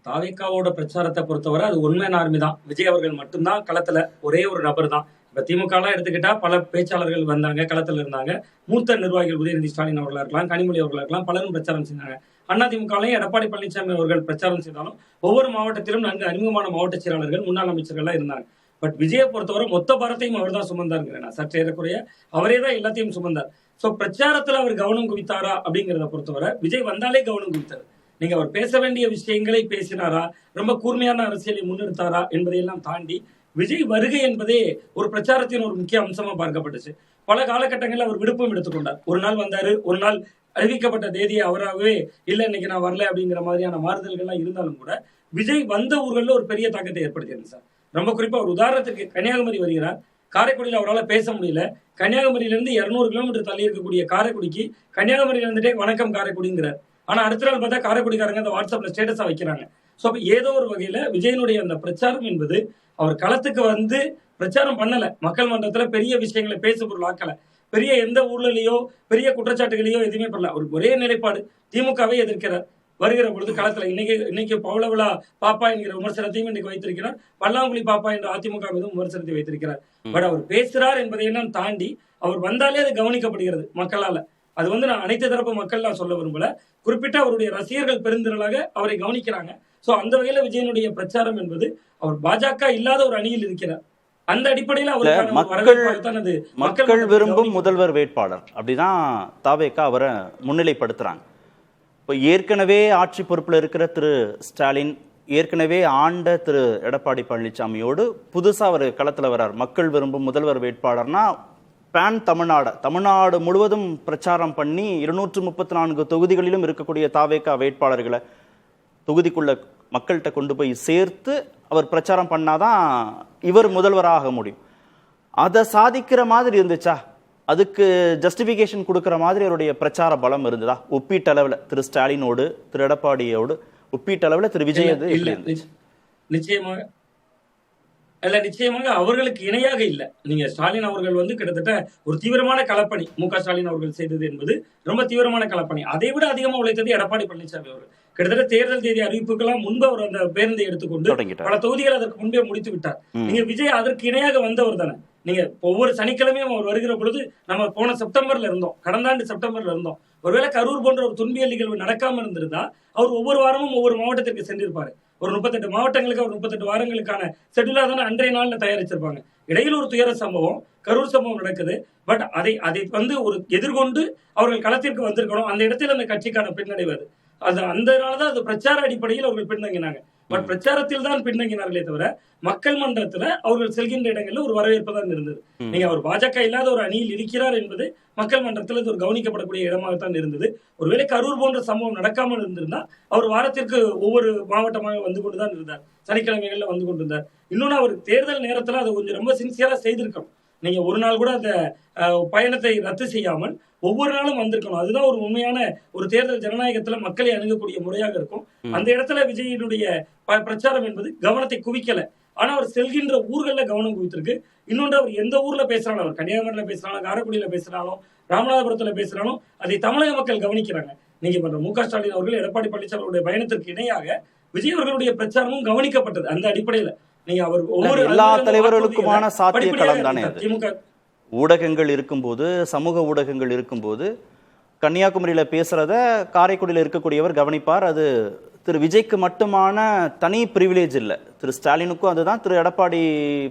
தாவேகாவோட பிரச்சாரத்தை பொறுத்தவரை அது உண்மையான ஆர்மி தான். விஜய் அவர்கள் மட்டும்தான் களத்துல, ஒரே ஒரு நபர் தான். இப்ப திமுக எல்லாம் எடுத்துக்கிட்டா பல பேச்சாளர்கள் வந்தாங்க, களத்துல இருந்தாங்க. மூத்த நிர்வாகிகள் உதயநிதி ஸ்டாலின் அவர்களா இருக்கலாம், கனிமொழி அவர்களா இருக்கலாம், பலரும் பிரச்சாரம் செஞ்சாங்க. அதிமுகலையும் எடப்பாடி பழனிசாமி அவர்கள் பிரச்சாரம் செய்தாலும் ஒவ்வொரு மாவட்டத்திலும் நன்கு அறிமுகமான மாவட்ட செயலாளர்கள் முன்னாள் அமைச்சர்கள்லாம் இருந்தாங்க. பட் விஜயை பொறுத்தவரை மொத்த பாரத்தையும் அவர் தான் சுமந்தாருங்கிறேன். சற்று ஏறக்குறைய அவரே தான் எல்லாத்தையும் சுமந்தார். ஸோ பிரச்சாரத்துல அவர் கவனம் குவித்தாரா அப்படிங்கிறத பொறுத்தவரை விஜய் வந்தாலே கவனம் குவித்தார். நீங்க அவர் பேச வேண்டிய விஷயங்களை பேசினாரா, ரொம்ப கூர்மையான அரசியலை முன்னெடுத்தாரா என்பதையெல்லாம் தாண்டி விஜய் வருகை என்பதே ஒரு பிரச்சாரத்தின் ஒரு முக்கிய அம்சமா பார்க்கப்பட்டுச்சு. பல காலகட்டங்களில் அவர் விடுப்பும் எடுத்துக்கொண்டார். ஒரு நாள் வந்தாரு, ஒரு நாள் அறிவிக்கப்பட்ட தேதியை அவராகவே இல்ல இன்னைக்கு நான் வரல அப்படிங்கிற மாதிரியான மாறுதல்கள்லாம் இருந்தாலும் கூட விஜய் வந்த ஊர்களில் ஒரு பெரிய தாக்கத்தை ஏற்படுத்தியிருந்தது சார். ரொம்ப குறிப்பா ஒரு உதாரணத்துக்கு கன்னியாகுமரி வருகிறார். காரைக்குடியில் அவரால் பேச முடியல. கன்னியாகுமரியிலிருந்து 200 கிலோமீட்டர் தள்ளி இருக்கக்கூடிய காரைக்குடிக்கு கன்னியாகுமரியில இருந்துட்டே வணக்கம் காரைக்குடிங்கிறார். ஆனா அடுத்த நாள் பார்த்தா காரைக்குடிக்காரங்க அந்த வாட்ஸ்அப்ல ஸ்டேட்டஸா வைக்கிறாங்க. ஸோ அப்ப ஏதோ ஒரு வகையில விஜயனுடைய அந்த பிரச்சாரம் என்பது அவர் களத்துக்கு வந்து பிரச்சாரம் பண்ணல, மக்கள் மன்றத்துல பெரிய விஷயங்களை பேசு பொருள் ஆக்கல, பெரிய எந்த ஊழலையோ பெரிய குற்றச்சாட்டுகளையோ எதுவுமே பண்ணல. அவருக்கு ஒரே நிலைப்பாடு, திமுகவை எதிர்க்கிறார். வருகிற பொழுது களத்துல இன்னைக்கு பவளவிழா பாப்பா என்கிற விமர்சனத்தையும் இன்னைக்கு வைத்திருக்கிறார். பல்லாங்குழி பாப்பா என்ற அதிமுக மீதும் விமர்சனத்தை வைத்திருக்கிறார். பட் அவர் பேசுறார் என்பதையெல்லாம் தாண்டி அவர் வந்தாலே அது கவனிக்கப்படுகிறது மக்களால. அது வந்து நான் அனைத்து தரப்பு மக்கள் நான் சொல்ல விரும்பல, குறிப்பிட்ட அவருடைய ரசிகர்கள் பெருந்திரளாக அவரை கவனிக்கிறாங்க. சோ அந்த வகையில விஜயனுடைய பிரச்சாரம் என்பது அவர் பாஜக இல்லாத ஒரு அணியில் இருக்கிறார். அந்த அடிப்படையில் மக்கள் விரும்பும் முதல்வர் வேட்பாளர் அப்படிதான் தாவேகா அவரை முன்னிலைப்படுத்துறாங்க. இப்போ ஏற்கனவே ஆட்சி பொறுப்பில் இருக்கிற திரு ஸ்டாலின், ஏற்கனவே ஆண்ட திரு எடப்பாடி பழனிசாமியோடு புதுசா அவர் களத்தில் வர்றார். மக்கள் விரும்பும் முதல்வர் வேட்பாளர்னா பேன் தமிழ்நாடு முழுவதும் பிரச்சாரம் பண்ணி 234 தொகுதிகளிலும் இருக்கக்கூடிய தாவேகா வேட்பாளர்களை தொகுதிக்குள்ள மக்கள்கிட்ட கொண்டு போய் சேர்த்து அவர் பிரச்சாரம் பண்ணாதான் இவர் முதல்வராக முடியும். அதை சாதிக்கிற மாதிரி இருந்துச்சா? அதுக்கு ஜஸ்டிபிகேஷன் கொடுக்கிற மாதிரி அவருடைய பிரச்சார பலம் இருந்ததா? ஒப்பீட்டளவில் திரு ஸ்டாலினோடு திரு எடப்பாடியோடு ஒப்பீட்டளவில் திரு விஜய் நிச்சயமாக அவர்களுக்கு இணையாக இல்லை. நீங்க ஸ்டாலின் அவர்கள் வந்து கிட்டத்தட்ட ஒரு தீவிரமான களப்பணி மு.க. ஸ்டாலின் அவர்கள் செய்தது என்பது ரொம்ப தீவிரமான களப்பணி. அதை விட அதிகமா உழைத்தது எடப்பாடி பழனிசாமி அவர்கள். கிட்டத்தட்ட தேர்தல் தேதி அறிவிப்புக்கெல்லாம் முன்பு அவர் அந்த பேருந்தை எடுத்துக்கொண்டு பல தொகுதிகள் அதற்கு முன்பே முடித்து விட்டார். நீங்க விஜய் அதற்கு இணையாக வந்தவர் தானே. நீங்க ஒவ்வொரு சனிக்கிழமையும் அவர் வருகிற பொழுது நம்ம போன செப்டம்பர்ல இருந்தோம், கடந்த ஆண்டு செப்டம்பர்ல இருந்தோம். ஒருவேளை கரூர் போன்ற ஒரு துன்பியல் நிகழ்வு நடக்காம இருந்திருந்தா அவர் ஒவ்வொரு வாரமும் ஒவ்வொரு மாவட்டத்திற்கு சென்றிருப்பாரு. ஒரு 38 மாவட்டங்களுக்கு அவர் 38 வாரங்களுக்கான ஷெட்யூலா தானே அன்றைய நாள்ல தயாரிச்சிருப்பாங்க. இடையில் ஒரு துயர சம்பவம், கரூர் சம்பவம் நடக்குது. பட் அதை வந்து ஒரு எதிர்கொண்டு அவர்கள் களத்திற்கு வந்திருக்கணும். அந்த இடத்தில் அந்த கட்சிக்கான பின்னடைவு அது அதனாலதான் அது பிரச்சார அடிப்படையில் அவர்கள் பின்தங்கினாங்க. பட் பிரச்சாரத்தில் தான் பின்தங்கினார்களே தவிர மக்கள் மன்றத்துல அவர்கள் செல்கின்ற இடங்கள்ல ஒரு வரவேற்பு தான் இருந்தது. நீங்க அவர் பாஜக இல்லாத ஒரு அணியில் இருக்கிறார் என்பது மக்கள் மன்றத்தில் இது ஒரு கவனிக்கப்படக்கூடிய இடமாகத்தான் இருந்தது. ஒருவேளை கரூர் போன்ற சம்பவம் நடக்காமல் இருந்திருந்தா அவர் வாரத்திற்கு ஒவ்வொரு மாவட்டமாக வந்து கொண்டுதான் இருந்தார், சனிக்கிழமைகள்ல வந்து கொண்டிருந்தார். இன்னொன்னு அவர் தேர்தல் நேரத்துல அதை கொஞ்சம் ரொம்ப சின்சியரா செய்திருக்கணும். நீங்க ஒரு நாள் கூட அந்த பயணத்தை ரத்து செய்யாமல் ஒவ்வொரு நாளும் வந்திருக்கணும். அதுதான் ஒரு உண்மையான ஒரு தேர்தல் ஜனநாயகத்துல மக்களை அணுகக்கூடிய முறையாக இருக்கும். அந்த இடத்துல விஜயினுடைய பிரச்சாரம் என்பது கவனத்தை குவிக்கல. ஆனா அவர் செல்கின்ற ஊர்கள்ல கவனம் குவித்திருக்கு. இன்னொன்று அவர் எந்த ஊர்ல பேசுறாலும், அவர் கன்னியாகுமரியில பேசுறாலும், காரைக்குடியில பேசுறாலும், ராமநாதபுரத்துல பேசுறாலும் அதை தமிழக மக்கள் கவனிக்கிறாங்க. நீங்க மு.க. ஸ்டாலின் அவர்கள் எடப்பாடி பழனிசாமியுடைய பயணத்திற்கு இணையாக விஜய் அவர்களுடைய பிரச்சாரமும் கவனிக்கப்பட்டது. அந்த அடிப்படையில நீங்க அவர் ஒவ்வொரு எல்லா தலைவர்களுக்குமான சாத்திய களம் தானே திமுக. ஊடகங்கள் இருக்கும்போது, சமூக ஊடகங்கள் இருக்கும்போது கன்னியாகுமரியில பேசுறத காரைக்குடியில் இருக்கக்கூடியவர் கவனிப்பார். அது திரு விஜய்க்கு மட்டுமான தனி பிரிவிலேஜ் இல்லை, திரு ஸ்டாலினுக்கும் அதுதான், திரு எடப்பாடி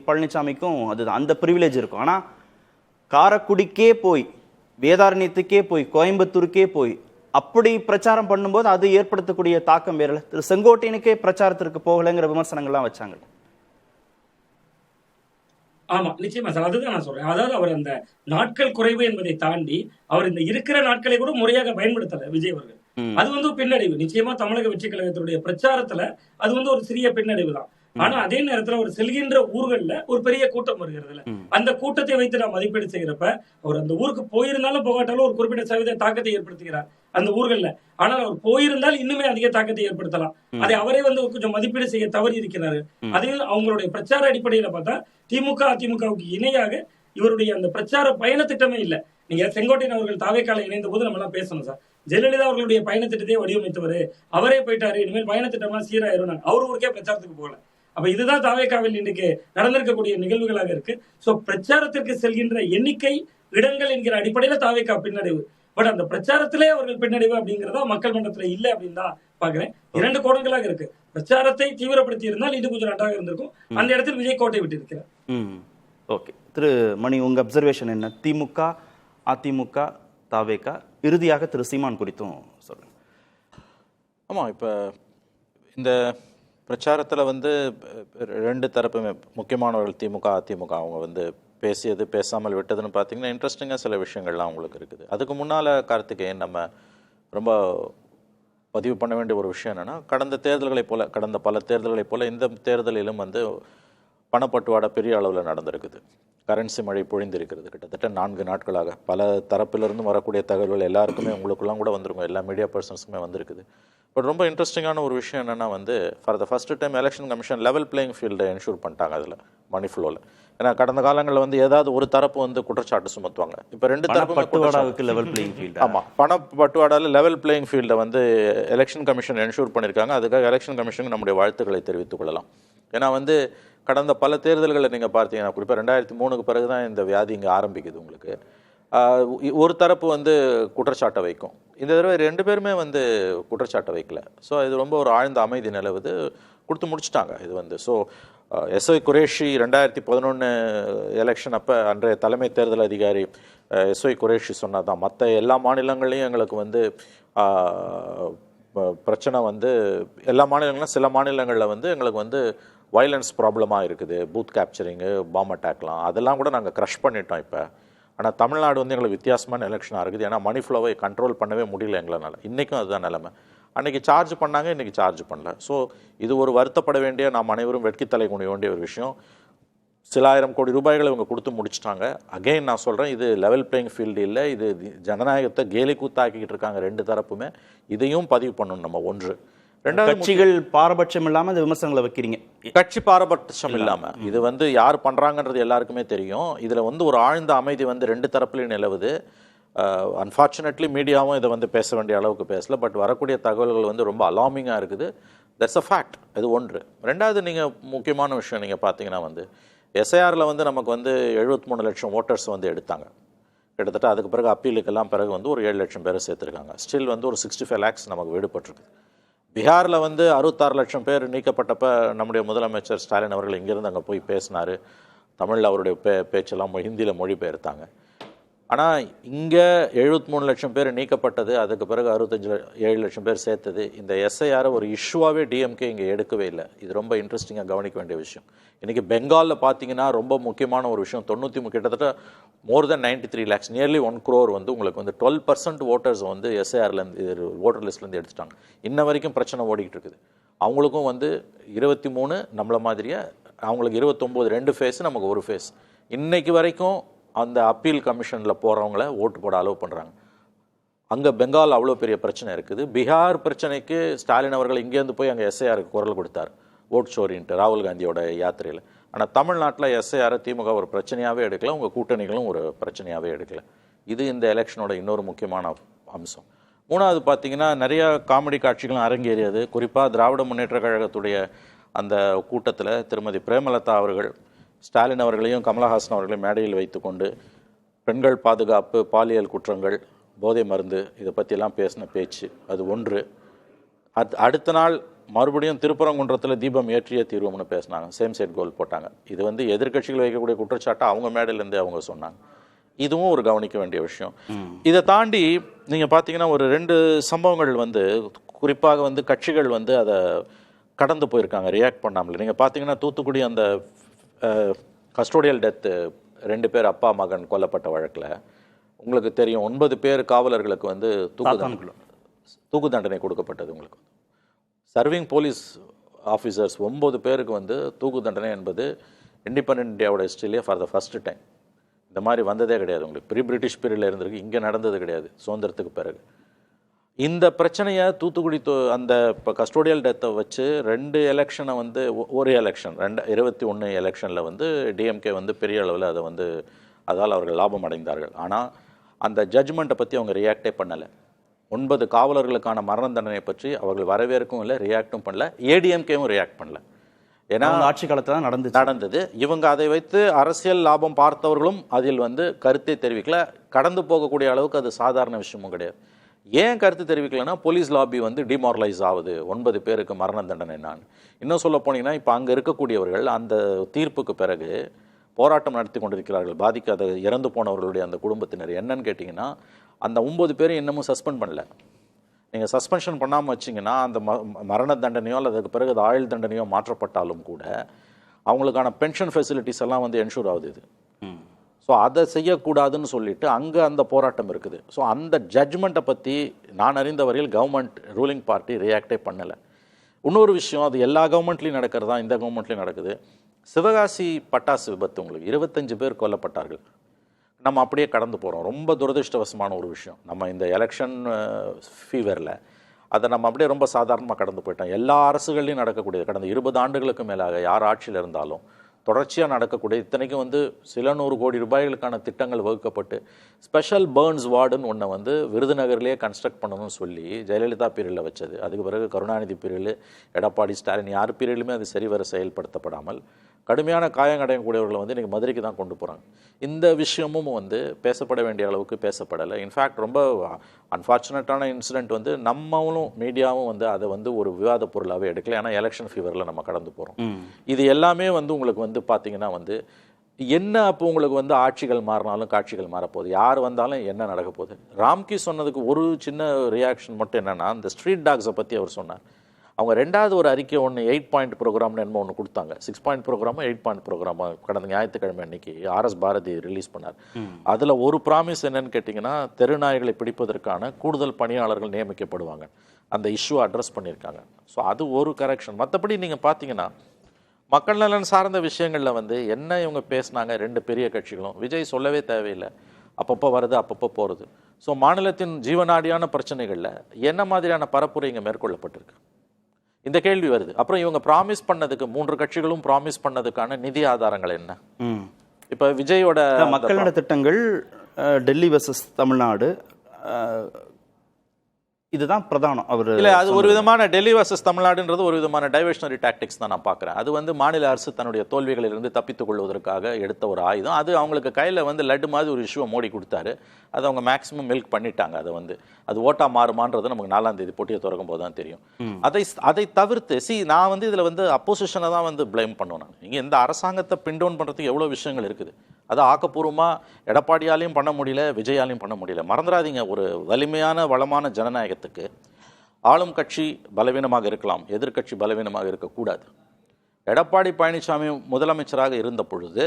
பழனிசாமிக்கும் அதுதான், அந்த பிரிவிலேஜ் இருக்கும். ஆனா காரைக்குடிக்கே போய், வேதாரண்யத்துக்கே போய், கோயம்புத்தூருக்கே போய் அப்படி பிரச்சாரம் பண்ணும்போது அது ஏற்படுத்தக்கூடிய தாக்கம் வேற. திரு செங்கோட்டையனுக்கே பிரச்சாரத்திற்கு போகலைங்கிற விமர்சனங்கள்லாம் வச்சாங்க. ஆமா, நிச்சயமா சார். அதுதான் நான் சொல்றேன். அதாவது அவர் அந்த நாட்கள் குறைவு என்பதை தாண்டி அவர் இந்த இருக்கிற நாட்களை கூட முறையாக பயன்படுத்தல விஜய் அவர்கள். அது வந்து பின்னடைவு. நிச்சயமா தமிழக வெற்றி கழகத்தினுடைய பிரச்சாரத்துல அது வந்து ஒரு சிறிய பின்னடைவு தான். ஆனா அதே நேரத்துல அவர் செல்கின்ற ஊர்கள்ல ஒரு பெரிய கூட்டம் வருகிறதுல அந்த கூட்டத்தை வைத்து நான் மதிப்பீடு செய்யறப்ப அவர் அந்த ஊருக்கு போயிருந்தாலும் போகாட்டாலும் ஒரு குறிப்பிட்ட சதவீத தாக்கத்தை ஏற்படுத்துகிறார் அந்த ஊர்கள்ல. ஆனால் அவர் போயிருந்தால் இன்னுமே அதிக தாக்கத்தை ஏற்படுத்தலாம். அதை அவரே வந்து கொஞ்சம் மதிப்பீடு செய்ய தவறி இருக்கிறாரு. அதையும் அவங்களுடைய பிரச்சார அடிப்படையில பார்த்தா திமுக அதிமுகவுக்கு இணையாக இவருடைய அந்த பிரச்சார பயண திட்டமே இல்ல. நீங்க செங்கோட்டையன் அவர்கள் தாவேக்கால இணைந்த போது நம்ம எல்லாம் பேசணும் சார். ஜெயலலிதா அவர்களுடைய பயண திட்டத்தை வடிவமைத்தவர் அவரே போயிட்டாரு, இனிமேல் பயண திட்டம்லாம் சீராயிரும். அவரு ஊருக்கே பிரச்சாரத்துக்கு போகல. அப்ப இதுதான் தாவேக்காவில் இன்றைக்கு நடந்திருக்கக்கூடிய நிகழ்வுகளாக இருக்கு. சோ பிரச்சாரத்திற்கு செல்கின்ற எண்ணிக்கை, இடங்கள் என்கிற அடிப்படையில தாவேக்கா பின்னடைவு. பட் அந்த பிரச்சாரத்திலே அவர்கள் பின்னடைவு அப்படிங்கிறதா மக்கள் மன்றத்துல இல்லை அப்படின்னு தான் பாக்குறேன். 2 கோணங்களாக இருக்கு. பிரச்சாரத்தை தீவிரப்படுத்தி இருந்தால் இது கொஞ்சம் நன்றாக இருந்திருக்கும். அந்த இடத்தில் விஜய் கோட்டை விட்டு இருக்கிறார். ஓகே திரு மணி, உங்க அப்சர்வேஷன் என்ன? திமுக, அதிமுக, தாவேகா, இறுதியாக திரு சீமான் குறித்தும் சொல்லுங்க. ஆமாம், இப்போ இந்த பிரச்சாரத்தில் வந்து 2 தரப்புமே முக்கியமானவர்கள் திமுக அதிமுக அவங்க வந்து பேசியது பேசாமல் விட்டதுன்னு பார்த்தீங்கன்னா இன்ட்ரெஸ்டிங்காக சில விஷயங்கள்லாம் அவங்களுக்கு இருக்குது. அதுக்கு முன்னால் கார்த்திகேயன் நம்ம ரொம்ப பதிவு பண்ண வேண்டிய ஒரு விஷயம் என்னென்னா, கடந்த தேர்தல்களைப் போல் கடந்த பல தேர்தல்களைப் போல் இந்த தேர்தலிலும் வந்து பணப்பட்டுவாடா பெரிய அளவில் நடந்திருக்குது. கரன்சி மழை பொழிந்திருக்கிறது. கிட்டத்தட்ட 4 நாட்களாக பல தரப்பிலிருந்தும் வரக்கூடிய தகவல்கள் எல்லாருக்குமே உங்களுக்குலாம் கூட வந்துருக்கும், எல்லா மீடியா பர்சன்ஸுக்குமே வந்திருக்குது. பட் ரொம்ப இன்ட்ரெஸ்டிங்கான ஒரு விஷயம் என்னென்னா வந்து for the first time election commission level playing ஃபீல்டை என்ஷூர் பண்ணிட்டாங்க அதில் மணி ஃப்ளோவில். ஏன்னா கடந்த காலங்களில் வந்து ஏதாவது ஒரு தரப்பு வந்து குற்றச்சாட்டு சுமத்துவாங்க. இப்போ 2 தரப்பு லெவல் பிளேயிங் ஃபீல்டு. ஆமாம், பணப்பட்டுவாடாவில் லெவல் பிளேயிங் ஃபீல்டை வந்து எலெக்ஷன் கமிஷன் என்ஷூர் பண்ணியிருக்காங்க. அதுக்காக எலெக்ஷன் கமிஷனுக்கு நம்முடைய வாழ்த்துக்களை தெரிவித்துக் கொள்ளலாம். ஏன்னா வந்து கடந்த பல தேர்தல்களை நீங்கள் பார்த்தீங்கன்னா, குறிப்பாக 2003க்கு பிறகு தான் இந்த வியாதி இங்கே ஆரம்பிக்குது. உங்களுக்கு ஒரு தரப்பு வந்து குற்றச்சாட்டை வைக்கும். இந்த தடவை 2 பேருமே வந்து குற்றச்சாட்டை வைக்கல. ஸோ இது ரொம்ப ஒரு ஆழ்ந்த அமைதி நிலவுது, கொடுத்து முடிச்சுட்டாங்க இது வந்து. ஸோ எஸ்ஐ குரேஷி 2011 எலெக்ஷன் அப்போ அன்றைய தலைமை தேர்தல் அதிகாரி எஸ்ஐ குரேஷி சொன்னதான், மற்ற எல்லா மாநிலங்களையும் எங்களுக்கு வந்து பிரச்சனை வந்து எல்லா மாநிலங்களும் சில மாநிலங்களில் வந்து எங்களுக்கு வந்து வயலன்ஸ் ப்ராப்ளமாக இருக்குது, பூத் கேப்சரிங்கு, பாம் அட்டாக்லாம் அதெல்லாம் கூட நாங்கள் க்ரஷ் பண்ணிட்டோம் இப்போ. ஆனால் தமிழ்நாடு வந்து எங்களுக்கு வித்தியாசமான எலெக்ஷனாக இருக்குது. ஏன்னா மணி ஃப்ளோவை கண்ட்ரோல் பண்ணவே முடியல எங்களால். இன்றைக்கும் அதுதான் நிலைமை. அன்றைக்கி சார்ஜ் பண்ணாங்க, இன்றைக்கி சார்ஜ் பண்ணல. ஸோ இது ஒரு வருத்தப்பட வேண்டிய, நாம் அனைவரும் வெட்கி தலை குனிய வேண்டிய ஒரு விஷயம். சில ஆயிரம் கோடி ரூபாய்களை இவங்க கொடுத்து முடிச்சிட்டாங்க. அகெயின் நான் சொல்கிறேன், இது லெவல் பிளேயிங் ஃபீல்டு இல்லை, இது ஜனநாயகத்தை கேலி கூத்தாக்கிக்கிட்டு இருக்காங்க 2 தரப்புமே. இதையும் பதிவு பண்ணணும் நம்ம. 1 2வது, கட்சிகள் பாரபட்சம் இல்லாமல் இந்த விமர்சனங்களை வைக்கிறீங்க. கட்சி பாரபட்சம் இல்லாமல் இது வந்து யார் பண்ணுறாங்கன்றது எல்லாருக்குமே தெரியும். இதில் வந்து ஒரு ஆழ்ந்த அமைதி வந்து 2 தரப்புலையும் நிலவுது. அன்ஃபார்ச்சுனேட்லி மீடியாவும் இதை வந்து பேச வேண்டிய அளவுக்கு பேசல. பட் வரக்கூடிய தகவல்கள் வந்து ரொம்ப அலார்மிங்காக இருக்குது. That's a fact. இது 1. 2வது, நீங்கள் முக்கியமான விஷயம் நீங்கள் பார்த்தீங்கன்னா வந்து எஸ்ஐஆரில் வந்து நமக்கு வந்து 73 லட்சம் ஓட்டர்ஸ் வந்து எடுத்தாங்க. கிட்டத்தட்ட அதுக்கு பிறகு அப்பீலுக்கெல்லாம் பிறகு வந்து ஒரு 7 லட்சம் பேரை சேர்த்துருக்காங்க. ஸ்டில் வந்து ஒரு 65 lakhs நமக்கு விடுபட்டிருக்கு. பீகாரில் வந்து 66 லட்சம் பேர் நீக்கப்பட்டப்ப நம்முடைய முதலமைச்சர் ஸ்டாலின் அவர்கள் இங்கேருந்து அங்கே போய் பேசினார். தமிழில் அவருடைய பேச்செல்லாம் ஹிந்தியில் மொழிபெயர்த்தாங்க. ஆனால் இங்கே 73 லட்சம் பேர் நீக்கப்பட்டது, அதுக்கு பிறகு 67 லட்சம் பேர் சேர்த்தது. இந்த எஸ்ஐஆரை ஒரு இஷ்யூவாகவே டிஎம்கே இங்கே எடுக்கவே இல்லை. இது ரொம்ப இன்ட்ரெஸ்டிங்காக கவனிக்க வேண்டிய விஷயம். இன்றைக்கி பெங்காலில் பார்த்தீங்கன்னா ரொம்ப முக்கியமான ஒரு விஷயம், கிட்டத்தட்ட மோர் தென் 93 lakhs, நியர்லி 1 crore வந்து உங்களுக்கு வந்து 12% ஓட்டர்ஸ் வந்து எஸ்ஐஆர்லேருந்து ஓட்டர் லிஸ்ட்லேருந்து எடுத்துட்டாங்க. இன்ன வரைக்கும் பிரச்சனை ஓடிக்கிட்டு இருக்குது. அவங்களுக்கும் வந்து 23 நம்மள மாதிரியே, அவங்களுக்கு 29, 2 ஃபேஸ், நமக்கு 1 ஃபேஸ். இன்னைக்கு வரைக்கும் அந்த அப்பீல் கமிஷனில் போகிறவங்கள ஓட்டு போட அலோவ் பண்ணுறாங்க. அங்கே பெங்கால் அவ்வளோ பெரிய பிரச்சனை இருக்குது. பீகார் பிரச்சனைக்கு ஸ்டாலின் அவர்கள் இங்கேருந்து போய் அங்கே எஸ்ஐஆருக்கு குரல் கொடுத்தார், ஓட் சோரின்ட்டு ராகுல் காந்தியோட யாத்திரையில். ஆனால் தமிழ்நாட்டில் எஸ்ஐஆரை திமுக ஒரு பிரச்சனையாகவே எடுக்கல, உங்கள் கூட்டணிகளும் ஒரு பிரச்சனையாகவே எடுக்கல. இது இந்த எலெக்ஷனோட இன்னொரு முக்கியமான அம்சம். 3வது பார்த்தீங்கன்னா நிறைய காமெடி காட்சிகளும் அரங்கேறியது. குறிப்பாக திராவிட முன்னேற்ற கழகத்துடைய அந்த கூட்டத்தில் திருமதி பிரேமலதா அவர்கள் ஸ்டாலின் அவர்களையும் கமலஹாசன் அவர்களையும் மேடையில் வைத்துக்கொண்டு பெண்கள் பாதுகாப்பு, பாலியல் குற்றங்கள், போதை மருந்து இதை பற்றியெல்லாம் பேசின பேச்சு அது 1. அடுத்த நாள் மறுபடியும் திருப்பரங்குன்றத்தில் தீபம் ஏற்றிய தீர்வும்னு பேசினாங்க, சேம் சைட் கோல் போட்டாங்க. இது வந்து எதிர்க்கட்சிகள் வைக்கக்கூடிய குற்றச்சாட்டை அவங்க மேடையிலேருந்தே அவங்க சொன்னாங்க. இதுவும் ஒரு கவனிக்க வேண்டிய விஷயம். இதை தாண்டி நீங்கள் பார்த்தீங்கன்னா ஒரு 2 சம்பவங்கள் வந்து குறிப்பாக வந்து கட்சிகள் வந்து அதை கடந்து போயிருக்காங்க, ரியாக்ட் பண்ணாமல். நீங்கள் பார்த்தீங்கன்னா தூத்துக்குடி அந்த கஸ்டோடியல் டெத்து 2 பேர் அப்பா மகன் கொல்லப்பட்ட வழக்கில் உங்களுக்கு தெரியும் 9 பேர் காவலர்களுக்கு வந்து தூக்கு தண்டனை கொடுக்கப்பட்டது. உங்களுக்கு சர்விங் போலீஸ் ஆஃபீஸர்ஸ் 9 பேருக்கு வந்து தூக்கு தண்டனை என்பது இண்டிபெண்டன்ட் இந்தியாவோட ஹிஸ்ட்ரியிலே ஃபார் த ஃபர்ஸ்ட் டைம். இந்த மாதிரி வந்ததே கிடையாது. உங்களுக்கு ப்ரீ பிரிட்டிஷ் பீரியடில் இருந்திருக்கு, இங்கே நடந்தது கிடையாது சுதந்திரத்துக்கு பிறகு. இந்த பிரச்சனையை தூத்துக்குடி அந்த இப்போ கஸ்டோடியல் டெத்தை வச்சு 2 எலெக்ஷனை வந்து ஒரு எலெக்ஷன் 2021 எலெக்ஷனில் வந்து டிஎம்கே வந்து பெரிய அளவில் அதை வந்து அதால் அவர்கள் லாபம் அடைந்தார்கள். ஆனால் அந்த ஜட்ஜ்மெண்ட்டை பற்றி அவங்க ரியாக்டே பண்ணலை. 9 காவலர்களுக்கான மரண தண்டனை பற்றி அவர்கள் வரவேற்கவும் இல்லை, ரியாக்டும் பண்ணல. ஏடிஎம்கேவும் ரியாக்ட் பண்ணல. ஏன்னா ஆட்சி காலத்தில் தான் நடந்தது. இவங்க அதை வைத்து அரசியல் லாபம் பார்த்தவர்களும் அதில் வந்து கருத்தை தெரிவிக்கல. கடந்து போகக்கூடிய அளவுக்கு அது சாதாரண விஷயமும் கிடையாது. ஏன் கருத்து தெரிவிக்கலைன்னா போலீஸ் லாபி வந்து டிமாரலைஸ் ஆகுது, 9 பேருக்கு மரண தண்டனை. நான் இன்னும் சொல்ல போனீங்கன்னா இப்போ அங்கே இருக்கக்கூடியவர்கள் அந்த தீர்ப்புக்கு பிறகு போராட்டம் நடத்தி கொண்டிருக்கிறார்கள். பாதிக்காத இறந்து போனவர்களுடைய அந்த குடும்பத்தினர் என்னன்னு கேட்டிங்கன்னா, அந்த 9 பேரும் இன்னமும் சஸ்பெண்ட் பண்ணல. நீங்கள் சஸ்பென்ஷன் பண்ணாமல் வச்சிங்கன்னா அந்த மரண தண்டனையோ அல்லது அதுக்கு பிறகு அது ஆயுள் தண்டனையோ மாற்றப்பட்டாலும் கூட அவங்களுக்கான பென்ஷன் ஃபெசிலிட்டிஸ் எல்லாம் வந்து என்ஷூர் ஆகுது இது. ஸோ அதை செய்யக்கூடாதுன்னு சொல்லிட்டு அங்கே அந்த போராட்டம் இருக்குது. ஸோ அந்த ஜட்ஜ்மெண்ட்டை பற்றி நான் அறிந்த வரையில் கவர்மெண்ட் ரூலிங் பார்ட்டி ரியாக்டே பண்ணலை. இன்னொரு விஷயம், அது எல்லா கவர்மெண்ட்லேயும் நடக்கிறதா, இந்த கவர்மெண்ட்லேயும் நடக்குது. சிவகாசி பட்டாசு விபத்து, உங்களுக்கு 25 பேர் கொல்லப்பட்டார்கள். நம்ம அப்படியே கடந்து போகிறோம். ரொம்ப துரதிருஷ்டவசமான ஒரு விஷயம். நம்ம இந்த எலெக்ஷன் ஃபீவரில் அதை நம்ம அப்படியே ரொம்ப சாதாரணமாக கடந்து போயிட்டோம். எல்லா அரசுகள்லையும் நடக்கக்கூடியது. கடந்த 20 ஆண்டுகளுக்கு மேலாக யார் ஆட்சியில் இருந்தாலும் தொடர்ச்சியாக நடக்கக்கூடிய, இத்தனைக்கும் வந்து சில 100 கோடி ரூபாய்களுக்கான திட்டங்கள் வகுக்கப்பட்டு ஸ்பெஷல் பேர்ன்ஸ் வார்டுன்னு ஒன்றை வந்து விருதுநகர்லேயே கன்ஸ்ட்ரக்ட் பண்ணணும்னு சொல்லி ஜெயலலிதா பீரியடில் வச்சது. அதுக்கு பிறகு கருணாநிதி பீரியடு, எடப்பாடி ஸ்டாலின், யார் பீரியட்லையுமே அது சரிவர செயல்படுத்தப்படாமல் கடுமையான காயங்கடையக்கூடியவர்களை வந்து இன்றைக்கி மதுரைக்கு தான் கொண்டு போகிறாங்க. இந்த விஷயமும் வந்து பேசப்பட வேண்டிய அளவுக்கு பேசப்படலை. இன்ஃபேக்ட் ரொம்ப அன்ஃபார்ச்சுனேட்டான இன்சிடென்ட் வந்து நம்மளும் மீடியாவும் வந்து அதை வந்து ஒரு விவாத பொருளாகவே எடுக்கல. ஏன்னா எலெக்ஷன் ஃபீவரில் நம்ம கடந்து போகிறோம். இது எல்லாமே வந்து உங்களுக்கு வந்து பார்த்தீங்கன்னா வந்து என்ன, அப்போ உங்களுக்கு வந்து ஆட்சிகள் மாறினாலும் காட்சிகள் மாறப்போகுது, யார் வந்தாலும் என்ன நடக்க போகுது. ராம்கி சொன்னதுக்கு ஒரு சின்ன ரியாக்ஷன் மட்டும் என்னென்னா, இந்த ஸ்ட்ரீட் டாக்ஸை பற்றி அவர் சொன்னார். அவங்க 2வது ஒரு அறிக்கை ஒன்று 8 பாயிண்ட் ப்ரோக்ராம்னு என்னமோ ஒன்று கொடுத்தாங்க. 6 பாயிண்ட் ப்ரோக்ராமோ 8 பாயிண்ட் ப்ரோக்ராமோ கடந்த ஞாயிற்றுக்கிழமை அன்னைக்கு RS பாரதி ரிலீஸ் பண்ணார். அதில் ஒரு ப்ராமிஸ் என்னன்னு கேட்டிங்கன்னா, தெருநாய்களை பிடிப்பதற்கான கூடுதல் பணியாளர்கள் நியமிக்கப்படுவாங்க. அந்த இஷ்யூவை அட்ரஸ் பண்ணியிருக்காங்க. ஸோ அது ஒரு கரெக்ஷன். மற்றபடி நீங்கள் பார்த்தீங்கன்னா மக்கள் நலன் சார்ந்த விஷயங்களில் வந்து என்ன இவங்க பேசினாங்க, 2 பெரிய கட்சிகளும். விஜய் சொல்லவே தேவையில்லை, அப்பப்போ வருது அப்பப்போ போகிறது. ஸோ மாநிலத்தின் ஜீவநாடியான பிரச்சனைகளில் என்ன மாதிரியான பரப்புரை இங்கே மேற்கொள்ளப்பட்டிருக்கு, இந்த கேள்வி வருது. அப்புறம் இவங்க ப்ராமிஸ் பண்ணதுக்கு, 3 கட்சிகளும் ப்ராமிஸ் பண்ணதுக்கான நிதி ஆதாரங்கள் என்ன? இப்போ விஜயோட மக்கள் நல திட்டங்கள், டெல்லி வெர்சஸ் தமிழ்நாடு, இதுதான் பிரதானம். அவர் இல்லை, அது ஒரு விதமான டெல்லி வர்சஸ் தமிழ்நாடுன்றது ஒரு விதமான டைவர்ஷனரி டாக்டிக்ஸ் தான் நான் பார்க்குறேன். அது வந்து மாநில அரசு தன்னுடைய தோல்விகளிலிருந்து தப்பித்துக் கொள்வதற்காக எடுத்த ஒரு ஆயுதம். அது அவங்களுக்கு கையில் வந்து லட்டு மாதிரி ஒரு இஷ்யூவை மோடி கொடுத்தாரு. அது அவங்க மேக்ஸிமம் மில்க் பண்ணிட்டாங்க. அதை வந்து அது ஓட்டா மாறுமான்றது நமக்கு 4ஆம் தேதி போட்டியை திறக்கும் போது தான் தெரியும். அதை தவிர்த்து நான் வந்து இதில் வந்து அப்போசிஷனை தான் வந்து பிளேம் பண்ணுவேன். நான் இங்கே இந்த அரசாங்கத்தை பின் டவுன் பண்ணுறதுக்கு எவ்வளோ விஷயங்கள் இருக்குது. அதை ஆக்கப்பூர்வமாக எடப்பாடியாலையும் பண்ண முடியல, விஜயாலையும் பண்ண முடியல. மறந்துடாதீங்க, ஒரு வலிமையான வளமான ஜனநாயகத்துக்கு ஆளும் கட்சி பலவீனமாக இருக்கலாம், எதிர்க்கட்சி பலவீனமாக இருக்கக்கூடாது. எடப்பாடி பழனிசாமி முதலமைச்சராக இருந்த பொழுது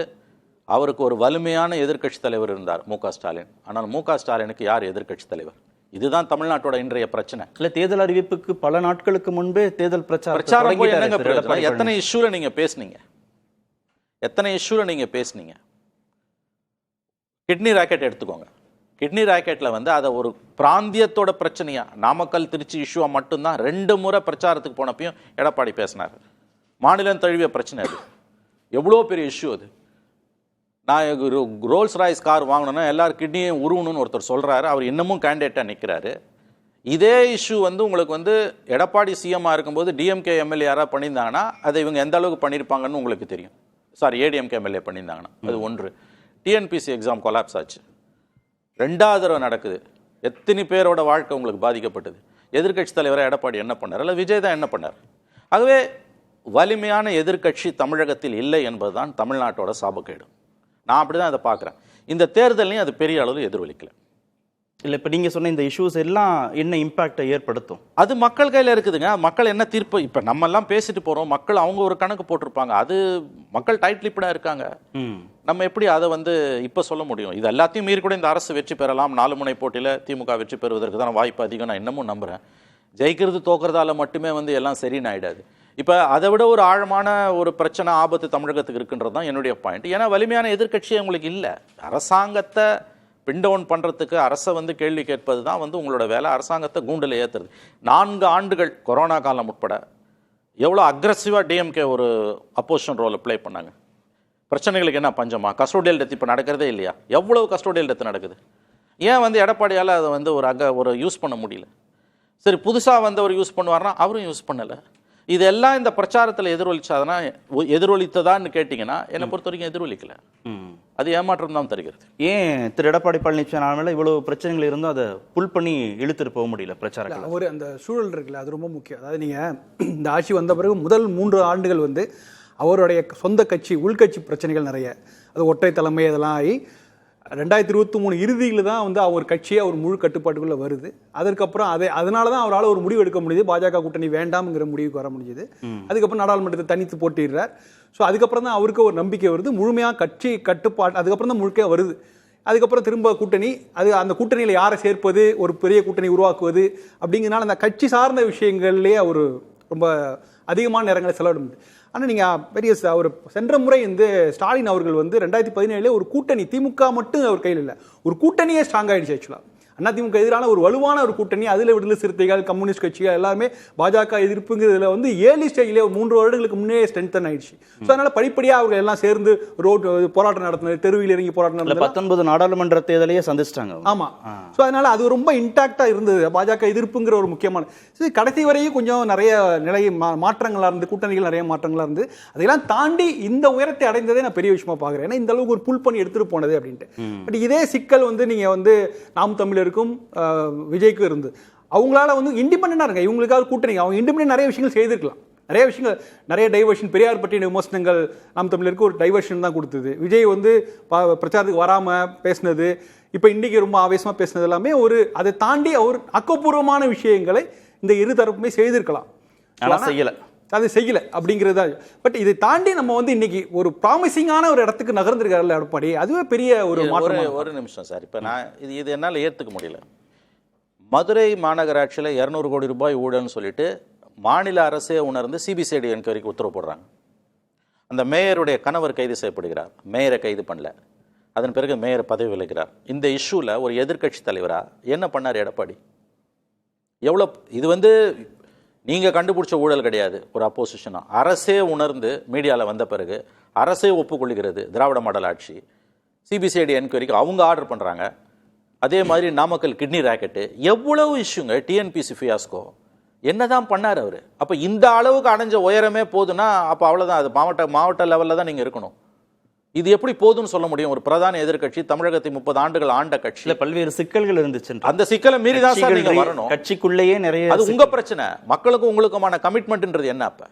அவருக்கு ஒரு வலிமையான எதிர்க்கட்சி தலைவர் இருந்தார், மு.க. ஸ்டாலின். ஆனால் மு.க. ஸ்டாலினுக்கு யார் எதிர்க்கட்சி தலைவர்? இதுதான் தமிழ்நாட்டோட இன்றைய பிரச்சனை. இல்லை, தேர்தல் அறிவிப்புக்கு பல நாட்களுக்கு முன்பே தேர்தல் பிரச்சாரம் எத்தனை இஷ்யூல நீங்க பேசுனீங்க, எத்தனை இஷ்யூல நீங்க பேசுனீங்க? கிட்னி ராக்கெட் எடுத்துக்கோங்க. கிட்னி ராக்கெட்டில் வந்து அதை ஒரு பிராந்தியத்தோட பிரச்சனையா, நாமக்கல் திருச்சி இஷ்யூவா மட்டும்தான் 2 முறை பிரச்சாரத்துக்கு போனப்பையும் எடப்பாடி பேசினார். மாநிலம் தழுவிய பிரச்சனை அது. எவ்வளோ பெரிய இஷ்யூ அது. நான் ரோல்ஸ் ராய்ஸ் கார் வாங்கணுன்னா எல்லாரும் கிட்னியும் உருவணும்னு ஒருத்தர் சொல்கிறாரு. அவர் இன்னமும் கேண்டிடேட்டாக நிற்கிறாரு. இதே இஷ்யூ வந்து உங்களுக்கு வந்து எடப்பாடி சிஎம்மாக இருக்கும்போது டிஎம்கே எம்எல்ஏ யாராவது பண்ணியிருந்தாங்கன்னா அதை இவங்க எந்த அளவுக்கு பண்ணியிருப்பாங்கன்னு உங்களுக்கு தெரியும். சாரி, ஏடிஎம்கே எம்எல்ஏ பண்ணியிருந்தாங்கன்னா. அது ஒன்று. டிஎன்பிசி எக்ஸாம் கொலாப்ஸ் ஆச்சு, 2வது தடவை நடக்குது. எத்தனை பேரோட வாழ்க்கை உங்களுக்கு பாதிக்கப்பட்டது. எதிர்க்கட்சி தலைவராக எடப்பாடி என்ன பண்ணார், இல்லை விஜய் தான் என்ன பண்ணார்? ஆகவே வலிமையான எதிர்க்கட்சி தமிழகத்தில் இல்லை என்பதுதான் தமிழ்நாட்டோட சாபக்கேடு. நான் அப்படி தான் அதை பார்க்குறேன். இந்த தேர்தலையும் அது பெரிய அளவில் எதிரொலிக்கல. இல்லை, இப்போ நீங்கள் சொன்ன இந்த இஷ்யூஸ் எல்லாம் என்ன இம்பாக்டை ஏற்படுத்தும்? அது மக்கள் கையில் இருக்குதுங்க. மக்கள் என்ன தீர்ப்பு, இப்போ நம்ம எல்லாம் பேசிட்டு போகிறோம், மக்கள் அவங்க ஒரு கணக்கு போட்டிருப்பாங்க. அது மக்கள் டைட் லிப்பிடாக இருக்காங்க. நம்ம எப்படி அதை வந்து இப்போ சொல்ல முடியும்? இது எல்லாத்தையும் மீறி கூட இந்த அரசு வெற்றி பெறலாம். 4 முனை போட்டியில் திமுக வெற்றி பெறுவதற்கு தான் வாய்ப்பு அதிகம். நான் இன்னமும் நம்புகிறேன். ஜெயிக்கிறது தோக்கிறதால மட்டுமே வந்து எல்லாம் சரின்னு ஆகிடாது. இப்போ அதை விட ஒரு ஆழமான ஒரு பிரச்சனை, ஆபத்து தமிழகத்துக்கு இருக்குன்றது தான் என்னுடைய பாயிண்ட். ஏன்னா வலிமையான எதிர்க்கட்சியே உங்களுக்கு இல்லை. அரசாங்கத்தை பின் டவுன் பண்ணுறதுக்கு, அரசை வந்து கேள்வி கேட்பது தான் வந்து உங்களோட வேலை. அரசாங்கத்தை கூண்டில் ஏற்றுறது. 4 ஆண்டுகள் கொரோனா காலம் உட்பட எவ்வளோ அக்ரெசிவாக டிஎம்கே ஒரு அப்போசிஷன் ரோலை ப்ளே பண்ணாங்க. பிரச்சனைகளுக்கு என்ன பஞ்சமா? கஸ்டோடியல் டெத் இப்போ நடக்கிறதே இல்லையா? எவ்வளவு கஸ்டோடியல் டெத் நடக்குது? ஏன் வந்து எடப்பாடியால் அதை வந்து ஒரு யூஸ் பண்ண முடியல? சரி, புதுசாக வந்து அவர் யூஸ் பண்ணுவார்னா அவரும் யூஸ் பண்ணலை. இதெல்லாம் இந்த பிரச்சாரத்தில் எதிரொலித்ததான்னு கேட்டிங்கன்னா என்னை பொறுத்த வரைக்கும் எதிரொலிக்கலை. அது ஏமாற்றம் தான் தருகிறது. ஏன் திரு எடப்பாடி பழனிசாமி மேல இவ்வளவு பிரச்சனைகள் இருந்தும் அதை புல் பண்ணி இழுத்துட்டு போக முடியல பிரச்சாரங்கள்? ஒரு அந்த சூழல் இருக்குல்ல, அது ரொம்ப முக்கியம். அதாவது நீங்க இந்த ஆட்சி வந்த பிறகு முதல் 3 ஆண்டுகள் வந்து அவருடைய சொந்த கட்சி உள்கட்சி பிரச்சனைகள் நிறைய, அது ஒற்றை தலைமை இதெல்லாம் ஆகி 2023 இறுதியில் தான் வந்து அவர் கட்சியை அவர் முழு கட்டுப்பாட்டுக்குள்ளே வருது. அதற்கப்புறம் அதனால தான் அவரால் ஒரு முடிவு எடுக்க முடியுது, பாஜக கூட்டணி வேண்டாம்ங்கிற முடிவுக்கு வர முடியுது. அதுக்கப்புறம் நாடாளுமன்றத்தை தனித்து போட்டிடுறார். ஸோ அதுக்கப்புறம் தான் அவருக்கு ஒரு நம்பிக்கை வருது, முழுமையாக கட்சி கட்டுப்பாடு அதுக்கப்புறம் தான் முழுக்க வருது. அதுக்கப்புறம் திரும்ப கூட்டணி, அந்த கூட்டணியில் யாரை சேர்ப்பது, ஒரு பெரிய கூட்டணி உருவாக்குவது அப்படிங்கிறதுனால அந்த கட்சி சார்ந்த விஷயங்கள்லேயே அவர் ரொம்ப அதிகமான நேரங்களை செலவிட முடியுது. ஆனால் நீங்கள் பெரிய ஒரு சென்ற முறை வந்து ஸ்டாலின் அவர்கள் வந்து 2017 ஒரு கூட்டணி, திமுக மட்டும் அவர் கையில் இல்லை, ஒரு கூட்டணியே ஸ்ட்ராங் ஆகிடுச்சு. ஆக்சுவலாக அதிமுக எதிரான ஒரு வலுவான ஒரு கூட்டணி, அதில் விடுதலை சிறுத்தைகள், கம்யூனிஸ்ட் கட்சிகள் எல்லாமே பாஜக எதிர்ப்புங்கிறதுல வந்து ஏர்லி ஸ்டேஜ்லேயே 3 வருடங்களுக்கு முன்னே ஸ்ட்ரென்தன் ஆயிடுச்சு. ஸோ அதனால படிப்படியாக அவர்கள் எல்லாம் சேர்ந்து போராட்டம் நடத்தினது, தெருவில் இறங்கி போராட்டம் நடத்தினது. 19 நாடாளுமன்ற தேர்தலையே சந்திச்சிட்டாங்க. ஆமாம். ஸோ அதனால அது ரொம்ப இன்டாக்டாக இருந்தது, பாஜக எதிர்ப்புங்கிற ஒரு முக்கியமான. கடைசி வரையும் கொஞ்சம் நிறைய நிலை மாற்றங்களாக இருந்து, கூட்டணிகள் நிறைய மாற்றங்களாக இருந்து, அதையெல்லாம் தாண்டி இந்த உயரத்தை அடைந்ததே நான் பெரிய விஷயமா பார்க்குறேன். ஏன்னா இந்த அளவுக்கு ஒரு புல் பண்ணி எடுத்துகிட்டு போனது அப்படின்ட்டு. பட் இதே சிக்கல் வந்து நீங்கள் வந்து நாம் தமிழருக்கும் விஜய்க்கும் இருந்து அவங்களால வந்து இண்டிபெண்டா இருக்க, இவங்களுக்காக கூட்டணி, அவங்க இண்டிபெண்டா நிறைய விஷயங்கள் செய்திருக்கலாம். நிறைய விஷயங்கள், நிறைய டைவர்ஷன், பெரியார் பற்றிய விமர்சனங்கள் நாம் தமிழருக்கு ஒரு டைவர்ஷன் தான் கொடுத்தது. விஜய் வந்து பிரச்சாரத்துக்கு வராமல் பேசினது, இப்போ இன்றைக்கி ரொம்ப ஆவேசமாக பேசினது எல்லாமே ஒரு அதை தாண்டி அவர் ஆக்கப்பூர்வமான விஷயங்களை இந்த இரு தரப்புமே செய்திருக்கலாம். அது செய்யல அப்படிங்கிறது. பட் இதை தாண்டி நம்ம வந்து இன்னைக்கு ஒரு ப்ராமிசிங்கான ஒரு இடத்துக்கு நகர்ந்திருக்காருல்ல எடப்பாடி, அதுவே பெரிய ஒரு மாற்றம். ஒரு நிமிஷம் சார், இப்போ நான் இது என்னால் ஏற்றுக்க முடியல. மதுரை மாநகராட்சியில் 200 கோடி ரூபாய் ஊழல்னு சொல்லிட்டு மாநில அரசே உணர்ந்து சிபிசிஐடி என்கொயரிக்கு உத்தரவு போடுறாங்க. அந்த மேயருடைய கணவர் கைது செய்யப்படுகிறார், மேயரை கைது பண்ணல. அதன் பிறகு மேயர் பதவி விலகிறார். இந்த இஷ்யூவில் ஒரு எதிர்க்கட்சி தலைவராக என்ன பண்ணார் எடப்பாடி? எவ்வளோ இது வந்து நீங்கள் கண்டுபிடிச்ச ஊழல் கிடையாது. ஒரு அப்போசிஷனாக அரசே உணர்ந்து மீடியாவில் வந்த பிறகு அரசே ஒப்புக்கொள்கிறது திராவிட மாடல் ஆட்சி. சிபிசிஐடி என்கொயரிக்கு அவங்க ஆர்டர் பண்ணுறாங்க. அதே மாதிரி நாமக்கல் கிட்னி ராக்கெட்டு, எவ்வளவு இஷ்யூங்க, டிஎன்பிசி ஃபியாஸ்கோ, என்னதான் பண்ணார் அவர்? அப்போ இந்த அளவுக்கு அடைஞ்ச உயரமே போதுன்னா அப்போ அவ்வளோதான், அது மாவட்ட லெவலில் தான் நீங்கள் இருக்கணும். இது எப்படி போதுன்னு சொல்ல முடியும்? ஒரு பிரதான எதிர்க்கட்சி, தமிழகத்தை 30 ஆண்டுகள் ஆண்ட கட்சியில் பல்வேறு சிக்கல்கள் இருந்துச்சு. அந்த சிக்கலை மீறி தான் சார் நீங்க வரணும். கட்சிக்குள்ளேயே நிறைய, அது உங்க பிரச்சனை. மக்களுக்கும் உங்களுக்குமான கமிட்மெண்ட்ன்றது என்ன? அப்ப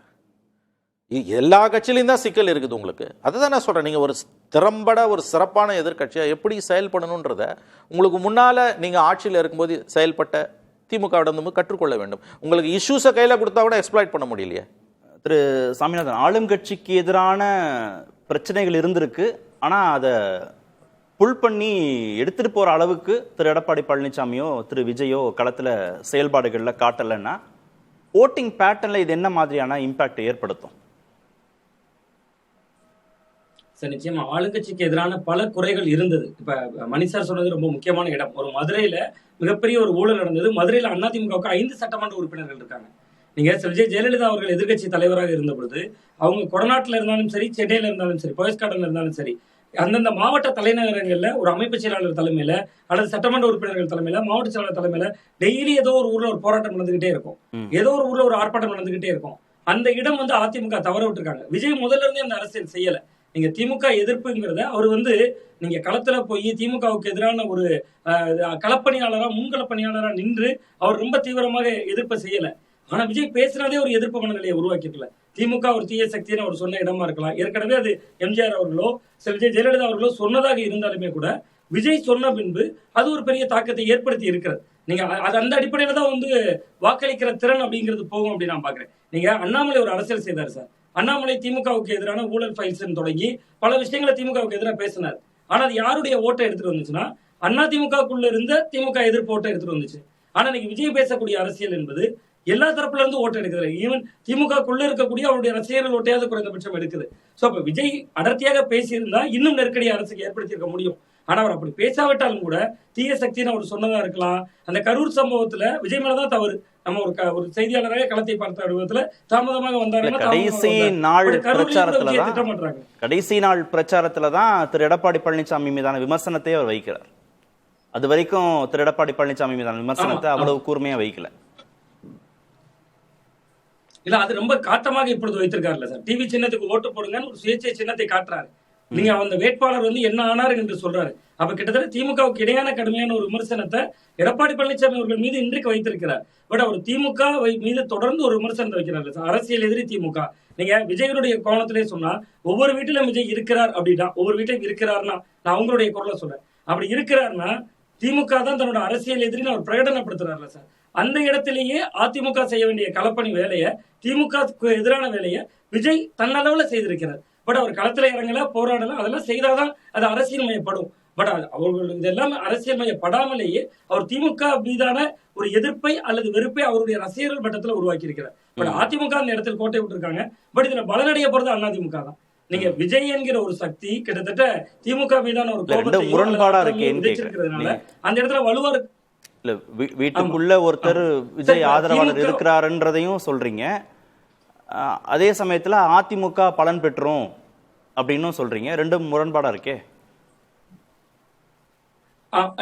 எல்லா கட்சியிலையும் தான் சிக்கல் இருக்குது உங்களுக்கு. அதுதான் நான் சொல்றேன். நீங்க ஒரு திறம்பட ஒரு சிறப்பான எதிர்க்கட்சியா எப்படி செயல்படணும்ன்றத உங்களுக்கு முன்னால நீங்க ஆட்சியில் இருக்கும்போது செயல்பட்ட திமுகவிடம் கற்றுக்கொள்ள வேண்டும். உங்களுக்கு இஷ்யூஸை கையில கொடுத்தா கூட எக்ஸ்ப்ளாய்ட் பண்ண முடியலையே. திரு சாமிநாதன், ஆளும் கட்சிக்கு எதிரான பிரச்சனைகள் இருந்திருக்கு, ஆனா அதை புல் பண்ணி எடுத்துட்டு போற அளவுக்கு திரு எடப்பாடி பழனிசாமியோ திரு விஜயோ களத்துல செயல்பாடுகள்ல காட்டலைன்னா ஓட்டிங் பேட்டர்ன்ல இது என்ன மாதிரியான இம்பாக்ட் ஏற்படுத்தும்? சார் நிச்சயமா ஆளுங்கட்சிக்கு எதிரான பல குறைகள் இருந்தது. இப்ப மணி சார் சொன்னது ரொம்ப முக்கியமான இடம். ஒரு மதுரையில மிகப்பெரிய ஒரு ஊழல் நடந்தது. மதுரையில அதிமுகவுக்கு 5 சட்டமன்ற உறுப்பினர்கள் இருக்காங்க. நீங்க விஜய் ஜெயலலிதா அவர்கள் எதிர்க்கட்சி தலைவராக இருந்த பொழுது அவங்க கொடநாட்டில் இருந்தாலும் சரி, சென்னையில இருந்தாலும் சரி, போயஸ்கார்டன்ல இருந்தாலும் சரி, அந்தந்த மாவட்ட தலைநகரங்கள்ல ஒரு அமைப்பு செயலாளர் தலைமையில அல்லது சட்டமன்ற உறுப்பினர்கள் தலைமையில, மாவட்ட செயலாளர் தலைமையில டெய்லி ஏதோ ஒரு ஊர்ல ஒரு போராட்டம் நடந்துகிட்டே இருக்கும், ஏதோ ஒரு ஊர்ல ஒரு ஆர்ப்பாட்டம் நடந்துகிட்டே இருக்கும். அந்த இடம் அதிமுக தவற விட்டுருக்காங்க. விஜய் முதல்ல இருந்தே அந்த அரசியல் செய்யல. நீங்க திமுக எதிர்ப்புங்கிறத அவர் நீங்க களத்துல போய் திமுகவுக்கு எதிரான ஒரு களப்பணியாளரா, முன்களப்பணியாளரா நின்று அவர் ரொம்ப தீவிரமாக எதிர்ப்பை செய்யல. ஆனா விஜய் பேசுறதே ஒரு எதிர்ப்பு மனநிலையை உருவாக்கிருக்கல. திமுக ஒரு தீய சக்தின்னு அவர் சொன்ன இடமா இருக்கலாம். ஏற்கனவே அது எம்ஜிஆர் அவர்களோ விஜய் ஜெயலலிதா அவர்களோ சொன்னதாக இருந்தாலுமே கூட விஜய் சொன்ன பின்பு அது ஒரு பெரிய தாக்கத்தை ஏற்படுத்தி இருக்கிறது. நீங்க அது அந்த அடிப்படையில தான் வாக்களிக்கிற திறன் அப்படிங்கிறது போகும் அப்படின்னு நான் பாக்குறேன். நீங்க அண்ணாமலை ஒரு அரசியல் செய்தார் சார். அண்ணாமலை திமுகவுக்கு எதிரான ஊழல் ஃபைல்ஸ் தொடங்கி பல விஷயங்களை திமுகவுக்கு எதிராக பேசினார். ஆனா அது யாருடைய ஓட்டை எடுத்துட்டு வந்துச்சுன்னா அண்ணா திமுகக்குள்ள இருந்த திமுக எதிர்ப்பு ஓட்டை எடுத்துட்டு வந்துச்சு. ஆனா இன்னைக்கு விஜய் பேசக்கூடிய அரசியல் என்பது எல்லா தரப்புல இருந்து ஓட்டை எடுக்குது. ஈவன் திமுகக்குள்ள இருக்கக்கூடிய அவருடைய ரசிகர்கள் ஓட்டையாவது குறைந்தபட்சம் எடுக்குது. சோ அப்ப விஜய் அடர்த்தியாக பேசியிருந்தா இன்னும் நெருக்கடி அரசுக்கு ஏற்படுத்தி இருக்க முடியும். ஆனா அவர் அப்படி பேசாவிட்டாலும் கூட தீய சக்தின்னு அவர் சொன்னதா இருக்கலாம். அந்த கரூர் சம்பவத்துல விஜய் மேலதான் தவறு. நம்ம ஒரு செய்தியாளராக களத்தை பார்த்த விதத்துல தாமதமாக வந்தாருன்னா கடைசி நாள் பிரச்சாரத்துலதான் திரு எடப்பாடி பழனிசாமி மீதான விமர்சனத்தை அவர் வைக்கிறார். அது வரைக்கும் திரு எடப்பாடி பழனிசாமி மீதான விமர்சனத்தை அவ்வளவு கூர்மையா வைக்கல. இல்ல அது ரொம்ப காட்டமாக இப்பொழுது வைத்திருக்காருல்ல சார். டிவி சின்னத்துக்கு ஓட்டு போடுங்கன்னு ஒரு சுயேட்சை சின்னத்தை காட்டுறாரு. நீங்க அந்த வேட்பாளர் வந்து என்ன ஆனார் என்று சொல்றாரு. அப்ப கிட்டத்தட்ட திமுகவுக்கு இடையான கடுமையான ஒரு விமர்சனத்தை எடப்பாடி பழனிசாமி அவர்கள் மீது இன்றைக்கு வைத்திருக்கிறார். பட் அவர் திமுக மீது தொடர்ந்து ஒரு விமர்சனத்தை வைக்கிறார். அரசியல் எதிரி திமுக. நீங்க விஜயனுடைய கோணத்திலே சொன்னா ஒவ்வொரு வீட்டிலும் விஜய் இருக்கிறார் அப்படின்னா, ஒவ்வொரு வீட்டிலும் இருக்கிறார்னா, நான் உங்களுடைய குரலை சொல்றேன், அப்படி இருக்கிறார்னா திமுக தான் தன்னோட அரசியல் எதிரின்னு அவர் பிரகடனப்படுத்துறாருல சார். அந்த இடத்திலேயே அதிமுக செய்ய வேண்டிய களப்பணி வேலையை, திமுக எதிரான வேலையை விஜய் தன்னளவுல செய்திருக்கிறார். பட் அவர் களத்துல இறங்கல, போராடல, அதெல்லாம் செய்தாதான் அது அரசியல் மயப்படும். பட் அவர்கள் இதெல்லாம் அரசியல் மயப்படாமலேயே அவர் திமுக மீதான ஒரு எதிர்ப்பை அல்லது வெறுப்பை அவருடைய ரசிகர்கள் மட்டத்தில் உருவாக்கி இருக்கிறார். பட் அதிமுக அந்த இடத்தில் கோட்டை விட்டுருக்காங்க. பட் இதுல பலனடைய போறது அதிமுக தான். நீங்க விஜய் என்கிற ஒரு சக்தி கிட்டத்தட்ட திமுக மீதான ஒரு கோபத்தை விதைச்சிருக்கிறதுனால அந்த இடத்துல வலுவா இல்ல வீட்டுக்குள்ள ஒருத்தர் விஜய் ஆதரவாளர் இருக்கிறாருன்றதையும் சொல்றீங்க, அதே சமயத்துல அதிமுக பலன் பெற்றோம் அப்படின்னு சொல்றீங்க. ரெண்டும் முரண்பாடா இருக்கே.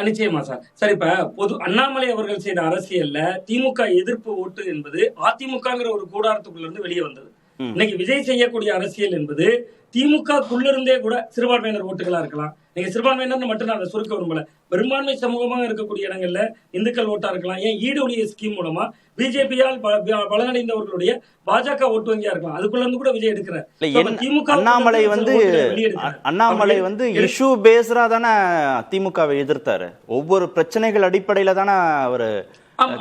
நிச்சயமா சார். சரி, இப்ப பொது அண்ணாமலை அவர்கள் செய்த அரசியல்ல திமுக எதிர்ப்பு ஓட்டு என்பது அதிமுகங்கிற ஒரு கூடாரத்துக்குள்ள இருந்து வெளியே வந்தது. இன்னைக்கு விஜய் செய்யக்கூடிய அரசியல் என்பது திமுகக்குள்ள இருந்தே கூட சிறுபான்மையினர் ஓட்டுகளா இருக்கலாம். நீங்க சிறுபான்மையினர் மட்டும் நான் அதை சுருக்க விரும்பல, பெரும்பான்மை சமூகமாக இருக்கக்கூடிய இடங்கள்ல இந்துக்கள் ஓட்டா இருக்கலாம். ஏன் இடபிள்யூ ஸ்கீம் மூலமா பிஜேபியால் பலனடைந்தவர்களுடைய பாஜக ஓட்டு வங்கியா இருக்கலாம். அதுக்குள்ள இருந்து கூட விஜய் எடுக்கிறார். திமுக அண்ணாமலை வந்து இஷ்யூ பேஸ்டா தானே திமுகவை எதிர்த்தாரு. ஒவ்வொரு பிரச்சனைகள் அடிப்படையில தானே அவரு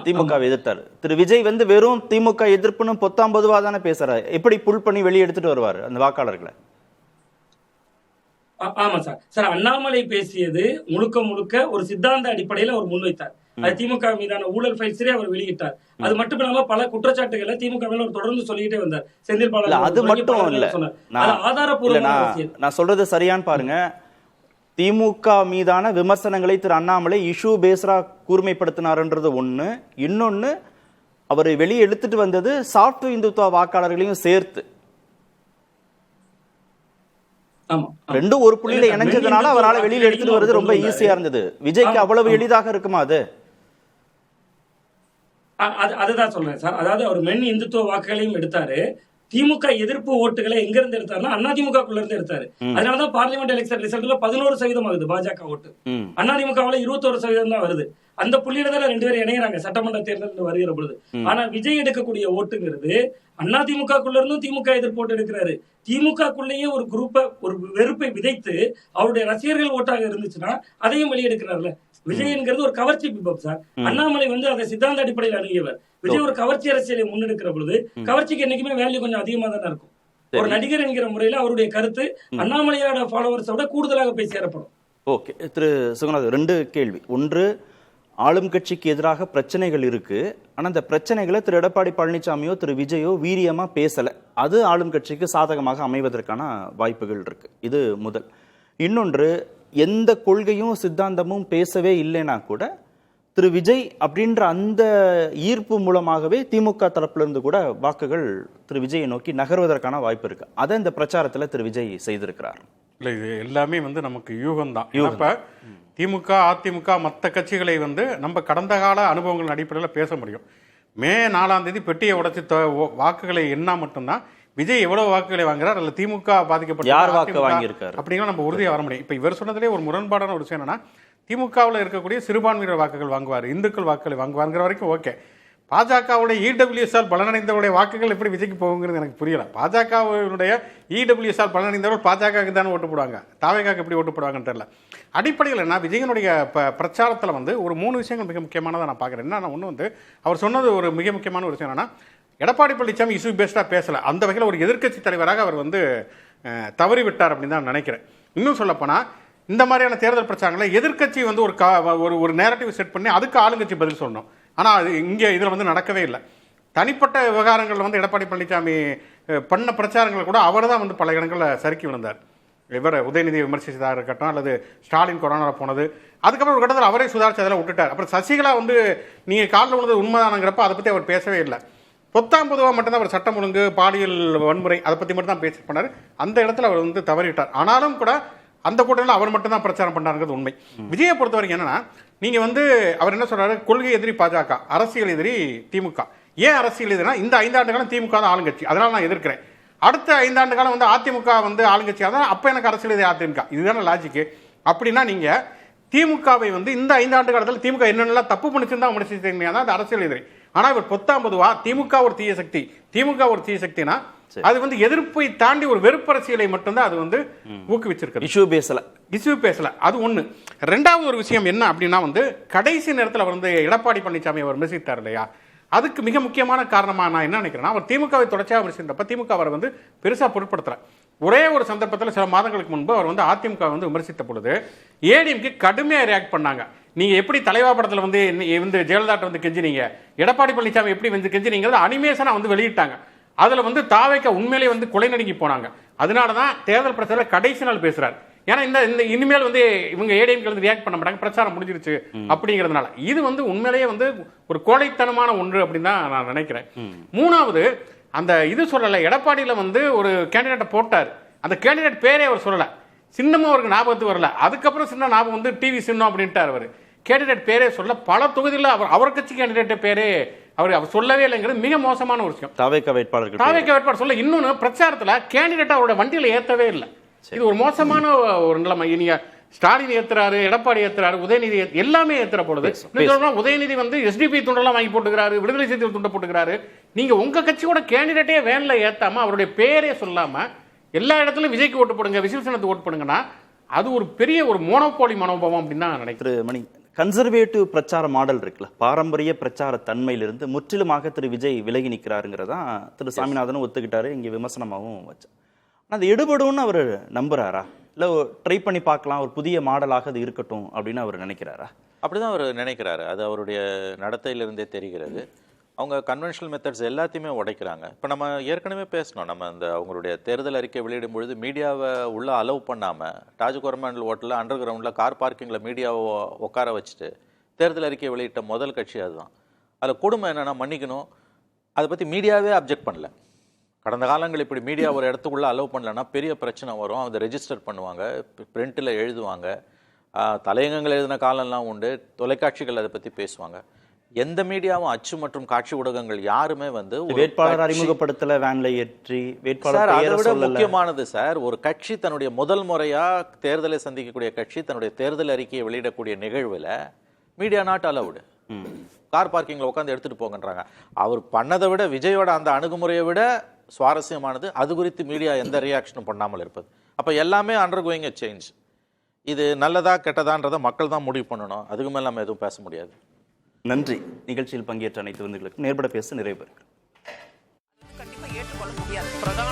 திமுகவை எதிர்த்தாரு. திரு விஜய் வந்து வெறும் திமுக எதிர்ப்புன்னு பொத்தாம் பொதுவா தானே பேசுறாரு. எப்படி புல் பண்ணி வெளியே எடுத்துட்டு வருவாரு அந்த வாக்காளர்களை? ஆமா சார். சார், அண்ணாமலை பேசியது முழுக்க முழுக்க ஒரு சித்தாந்த அடிப்படையில் அவர் முன்வைத்தார். அது திமுக மீதான ஊழல் ஃபைல்ஸே அவர் வெளியிட்டார். அது மட்டும் இல்லாம பல குற்றச்சாட்டுகளை திமுக மேல அவர் தொடர்ந்து சொல்லிக்கிட்டே வந்தார். செந்தில் பாலாஜி அது மட்டும் இல்ல, நான் சொல்றது சரியான்னு பாருங்க. திமுக மீதான விமர்சனங்களை திரு அண்ணாமலை இஷ்யூ பேஸ்டா கூர்மைப்படுத்தினார்ன்றது ஒண்ணு. இன்னொன்னு, அவரை வெளியே எடுத்துட்டு வந்தது சாஃப்ட் இந்துத்துவ வாக்காளர்களையும் சேர்த்து. ரெண்டும் ஒரு புள்ளியில இணைஞ்சதுனால அவரால் வெளியில எடுத்துட்டு வருது ரொம்ப ஈஸியா இருந்தது. விஜய்க்கு அவ்வளவு எளிதாக இருக்குமா அது? அதுதான் சொல்றேன் சார். அதாவது அவர் மென் இந்துத்துவ வாக்குகளையும் எடுத்தாரு. திமுக எதிர்ப்பு ஓட்டுகளை எங்க இருந்து எடுத்தாருன்னா அதிமுகக்குள்ள இருந்து எடுத்தாரு. அதனாலதான் பார்லிமெண்ட் எலெக்ஷன் ரிசல்ட்ல 11% ஆகுது பாஜக ஓட்டு. அதிமுகவுல 21% தான் வருது. அந்த புள்ளியில தான் 2 பேரும் இணையறாங்க சட்டமன்ற தேர்தல் வருகிற பொழுது. ஆனா விஜய் எடுக்கக்கூடிய ஓட்டுங்கிறது அதிமுகக்குள்ள இருந்தும் திமுக எதிர்ப்பு ஓட்டு எடுக்கிறாரு. திமுகக்குள்ளேயே ஒரு குரூப்பை, ஒரு வெறுப்பை விதைத்து அவருடைய ரசிகர்கள் ஓட்டாக இருந்துச்சுன்னா அதையும் வெளியெடுக்கிறார்ல. விஜய் என்கிறது ஒரு கவர்ச்சி பிம்பம் சார். அண்ணாமலை வந்து அதை சித்தாந்த அடிப்படையில் அணுகியவர். விஜய் ஒரு கவர்ச்சி அரசியலை முன்னெடுக்கிற பொழுது கவர்ச்சிக்கு என்னைக்குமே வேல்யூ கொஞ்சம் அதிகமா தானே இருக்கும். ஒரு நடிகர் என்கிற முறையில அவருடைய கருத்து அண்ணாமலையோட ஃபாலோவர்ஸை விட கூடுதலாக போய் சேரப்படும். ஓகே திரு சுகுணாத், 2 கேள்வி. ஒன்று, ஆளும் கட்சிக்கு எதிராக பிரச்சனைகள் இருக்கு. ஆனா அந்த பிரச்சனைகளை திரு எடப்பாடி பழனிசாமியோ திரு விஜயோ வீரியமா பேசல. அது ஆளும் கட்சிக்கு சாதகமாக அமைவதற்கான வாய்ப்புகள் இருக்கு. இது முதல். இன்னொன்று, எந்த கொள்கையும் சித்தாந்தமும் பேசவே இல்லைன்னா கூட திரு விஜய் அப்படின்ற அந்த ஈர்ப்பு மூலமாகவே திமுக தரப்புல இருந்து கூட வாக்குகள் திரு விஜயை நோக்கி நகர்வதற்கான வாய்ப்பு இருக்கு. அதை இந்த பிரச்சாரத்துல திரு விஜய் செய்திருக்கிறார். இல்லை, இது எல்லாமே வந்து நமக்கு யூகம் தான். இப்ப திமுக அதிமுக மற்ற கட்சிகளை வந்து நம்ம கடந்த கால அனுபவங்கள் அடிப்படையில் பேச முடியும். மே 4ஆம் தேதி பெட்டியை உடைச்சி வாக்குகளை எண்ணா மட்டும்தான் விஜய் எவ்வளவு வாக்குகளை வாங்குறார் அல்ல திமுக பாதிக்கப்பட்ட யார் வாக்கு வாங்கியிருக்காரு அப்படிங்கிற நம்ம உறுதியாக வர முடியும். இப்ப இவர் சொன்னதுலேயே ஒரு முரண்பாடான ஒரு விஷயம் என்னன்னா, திமுகவில் இருக்கக்கூடிய சிறுபான்மையினர் வாக்குகள் வாங்குவார், இந்துக்கள் வாக்குகளை வாங்குவாருங்கிற வரைக்கும் ஓகே. பாஜகவுடைய இடபிள்யூஎஸ்ஆல் பலனடைந்தவருடைய வாக்குகள் எப்படி விஜய்க்கு போகுங்கிறது எனக்கு புரியல. பாஜகவுடைய இடபிள்யூஎஸ்ஆல் பலனடைந்தவர்கள் பாஜகவுக்கு தானே ஓட்டு போடுவாங்க, தாவேகாவுக்கு எப்படி ஓட்டு போடுவாங்கன்னு தெரியல. அடிப்படையில் என்ன, விஜயனுடைய பிரச்சாரத்தில் வந்து ஒரு 3 விஷயங்கள் மிக முக்கியமானதாக நான் பார்க்குறேன். என்னன்னா, ஒன்று வந்து அவர் சொன்னது ஒரு மிக முக்கியமான ஒரு விஷயம் என்னன்னா, எடப்பாடி பழனிசாமி இஷ்யூ பேஸ்டாக பேசலை. அந்த வகையில் ஒரு எதிர்க்கட்சி தலைவராக அவர் வந்து தவறி விட்டார் அப்படின்னு தான் நினைக்கிறேன். இன்னும் சொல்லப்போனால் இந்த மாதிரியான தேர்தல் பிரச்சாரங்களில் எதிர்க்கட்சி வந்து ஒரு நேரட்டிவ் செட் பண்ணி அதுக்கு ஆளுங்கட்சி பதில் சொல்லணும். ஆனால் அது இங்கே இதில் வந்து நடக்கவே இல்லை. தனிப்பட்ட விவகாரங்கள் வந்து எடப்பாடி பழனிசாமி பண்ண பிரச்சாரங்கள் கூட அவர் தான் வந்து பல இடங்களில் சறுக்கி விழுந்தார். இவர் உதயநிதியை விமர்சிச்சதாக இருக்கட்டும், அல்லது ஸ்டாலின் கொரோனா போனது, அதுக்கப்புறம் ஒரு கட்டத்தில் அவரே சுதாரிச்சு அதெல்லாம் விட்டுட்டார். அப்புறம் சசிகலா வந்து நீங்கள் காலில் விழுந்தது உண்மைதானங்கிறப்ப அதை பற்றி அவர் பேசவே இல்லை. பொத்தாம் பொதுவாக மட்டும்தான் அவர் சட்டம் ஒழுங்கு, பாலியல் வன்முறை அதை பற்றி மட்டும் தான் பேசி பண்ணார். அந்த இடத்துல அவர் வந்து தவறிவிட்டார். ஆனாலும் கூட அந்த கூட்டத்தில் அவர் மட்டும் தான் பிரச்சாரம் பண்ணாருங்கிறது உண்மை. விஜயை பொறுத்த வரைக்கும் என்னன்னா, நீங்கள் வந்து அவர் என்ன சொல்றாரு, கொள்கை எதிரி பாஜக, அரசியல் எதிரி திமுக. ஏன் அரசியல் எதிரினா, இந்த 5 ஆண்டு காலம் திமுக தான் ஆளுங்கட்சி, அதனால நான் எதிர்க்கிறேன். அடுத்த 5 ஆண்டு காலம் வந்து அதிமுக வந்து ஆளுங்கட்சியாக தான், அப்போ எனக்கு அரசியல் இது அதிமுக, இதுதானே லாஜிக்கு. அப்படின்னா நீங்கள் திமுகவை வந்து இந்த 5 ஆண்டு காலத்தில் திமுக என்னென்னலாம் தப்பு பண்ணிச்சிருந்தா முடிச்சிருந்தீங்க தான் அது அரசியல் எதிரி. ஆனால் இவர் பொத்தாம்பதுவா திமுக ஒரு தீய சக்தி, திமுக ஒரு தீய சக்தினா அது வந்து எதிர்ப்பை தாண்டி ஒரு வெறுப்பரசியலை மட்டும்தான் அது வந்து ஊக்குவிச்சிருக்கு. இஷ்யூ பேசல அது ஒண்ணு. ரெண்டாவது ஒரு விஷயம் என்ன அப்படின்னா வந்து கடைசி நேரத்தில் அவர் வந்து எடப்பாடி பழனிசாமி அவர் விமர்சித்தார் இல்லையா, அதுக்கு மிக முக்கியமான காரணமா நான் என்ன நினைக்கிறேன்னா, அவர் திமுகவை தொடர்ச்சியாக விமர்சித்தப்ப திமுக அவரை வந்து பெருசா பொருட்படுத்தல. ஒரே ஒரு சந்தர்ப்பத்தில் சில மாதங்களுக்கு முன்பு அவர் வந்து அதிமுக வந்து விமர்சித்த பொழுது ஏடிஎம்கே கடுமையாக ரியாக்ட் பண்ணாங்க. நீங்க எப்படி தலைவா படத்தில் வந்து ஜெயலலிதா வந்து கெஞ்சினீங்க, எடப்பாடி பழனிசாமி எப்படி வந்து கெஞ்சினீங்கிறது அனிமேஷனா வந்து வெளியிட்டாங்க. அதுல வந்து தாவேக்கா உண்மையிலேயே வந்து கொலை நடுங்கி போனாங்க. அதனாலதான் தேர்தல் பிரச்சாரம் கடைசி நாள் பேசுறாரு. ஏன்னா இந்த இனிமேல் வந்து இவங்க ஏடிஎம்கே வந்து ரியாக்ட் பண்ண மாட்டாங்க, பிரச்சாரம் முடிஞ்சிருச்சு அப்படிங்கிறதுனால இது வந்து உண்மையிலேயே வந்து ஒரு கோழைத்தனமான ஒன்று அப்படின்னு தான் நான் நினைக்கிறேன். மூணாவது, அந்த இது சொல்லல, எடப்பாடியில வந்து ஒரு கேண்டிடேட்டை போட்டார், அந்த கேண்டிடேட் பேரே அவர் சொல்லல, சின்னமும் அவருக்கு ஞாபகத்துக்கு வரல. அதுக்கப்புறம் சின்ன ஞாபகம் வந்து டிவி சின்னம் அப்படின்ட்டார். அவர் கேண்டிடேட் பேரே சொல்ல, பல தொகுதியில் அவர் கட்சி கேண்டிடேட் பேரே அவர் சொல்லவே இல்லைங்கிறது மிக மோசமான ஒரு விஷயம். தாவேக்கா வேட்பாளர் சொல்ல, இன்னொன்னு பிரச்சாரத்தில் கேண்டிடேட் அவரோட வண்டியில் ஏற்றவே இல்லை. இது ஒரு மோசமான ஒரு நிலைமை. நீங்க ஸ்டாலின் ஏத்துறாரு, எடப்பாடி ஏத்துறாரு, உதயநிதி எல்லாமே ஏத்துற பொழுது உதயநிதி வந்து எஸ்டிபி துண்டெல்லாம் வாங்கி போட்டுக்கிறாரு, விடுதலை செய்தி துண்டை போட்டுக்கிறாரு. நீங்க உங்க கட்சியோட கேண்டிடேட்டே வேன்ல ஏத்தாம அவருடைய பேரே சொல்லாம எல்லா இடத்துலயும் விஜய்க்கு ஓட்டு போடுங்க, விசில்சனத்துக்கு ஓட்டு போடுங்கன்னா அது ஒரு பெரிய ஒரு மோனோபோலி மனோபாவம் அப்படின்னு தான் நினைக்கிறேன். மணி, கன்சர்வேட்டிவ் பிரச்சார மாடல் இருக்குல்ல, பாரம்பரிய பிரச்சார தன்மையிலிருந்து முற்றிலுமாக திரு விஜய் விலகி நிற்கிறாருங்கிறதா திரு சாமிநாதனும் ஒத்துக்கிட்டாரு, இங்கே விமர்சனமாகவும் வச்சார். ஆனால் அது எடுபடும்னு அவர் நம்புறாரா, இல்லை ட்ரை பண்ணி பார்க்கலாம், ஒரு புதிய மாடலாக அது இருக்கட்டும் அப்படின்னு அவர் நினைக்கிறாரா? அப்படிதான் அவர் நினைக்கிறாரு. அது அவருடைய நடத்தையிலிருந்தே தெரிகிறது. அவங்க கன்வென்ஷனல் மெத்தட்ஸ் எல்லாத்தையுமே உடைக்கிறாங்க. இப்போ நம்ம ஏற்கனவே பேசணும், நம்ம அந்த அவங்களுடைய தேர்தல் அறிக்கை வெளியிடும் பொழுது மீடியாவை உள்ளே அலோவ் பண்ணாமல் டாஜ் கோரமண்டல் ஹோட்டலில் அண்டர் கிரவுண்டில் கார் பார்க்கிங்கில் மீடியாவை உட்கார வச்சுட்டு தேர்தல் அறிக்கை வெளியிட்ட முதல் கட்சி அதுதான். அதில் கொடுமை என்னென்னா, மன்னிக்கணும், அதை பற்றி மீடியாவே அப்ஜெக்ட் பண்ணல. கடந்த காலங்கள் இப்படி மீடியா ஒரு இடத்துக்குள்ளே அலோவ் பண்ணலன்னா பெரிய பிரச்சனை வரும். அதை ரெஜிஸ்டர் பண்ணுவாங்க, பிரிண்டில் எழுதுவாங்க, தலையங்கங்கள் எழுதின காலம்லாம் உண்டு, தொலைக்காட்சிகள் அதை பற்றி பேசுவாங்க. எந்த மீடியாவும் அச்சு மற்றும் காட்சி ஊடகங்கள் யாருமே வந்து வேட்பாளர் அறிமுகப்படுத்தல, வேன்ல ஏற்றி வேட்பாளர் அதை விட முக்கியமானது சார், ஒரு கட்சி தன்னுடைய முதல் முறையா தேர்தலை சந்திக்கக்கூடிய கட்சி தன்னுடைய தேர்தல் அறிக்கையை வெளியிடக்கூடிய நிகழ்வுல மீடியா நாட் அலவுடு, கார் பார்க்கிங்ல உட்காந்து எடுத்துட்டு போங்கன்றாங்க. அவர் பண்ணதை விட விஜயோட அந்த அணுகுமுறையை விட சுவாரஸ்யமானது அது குறித்து மீடியா எந்த ரியாக்ஷனும் பண்ணாமல் இருப்பது. அப்ப எல்லாமே அண்டர் கோயிங் எ சேஞ்ச். இது நல்லதா கெட்டதான்றதை மக்கள் தான் முடிவு பண்ணணும், அதுக்கு மேல நம்ம எதுவும் பேச முடியாது. நன்றி. நிகழ்ச்சியில் பங்கேற்ற அனைத்து விருந்துகளுக்கும் நேர்பட பேச நிறைவு பெறுகிறேன். கண்டிப்பா ஏற்றுக்கொள்ள முடியாது. பிரதான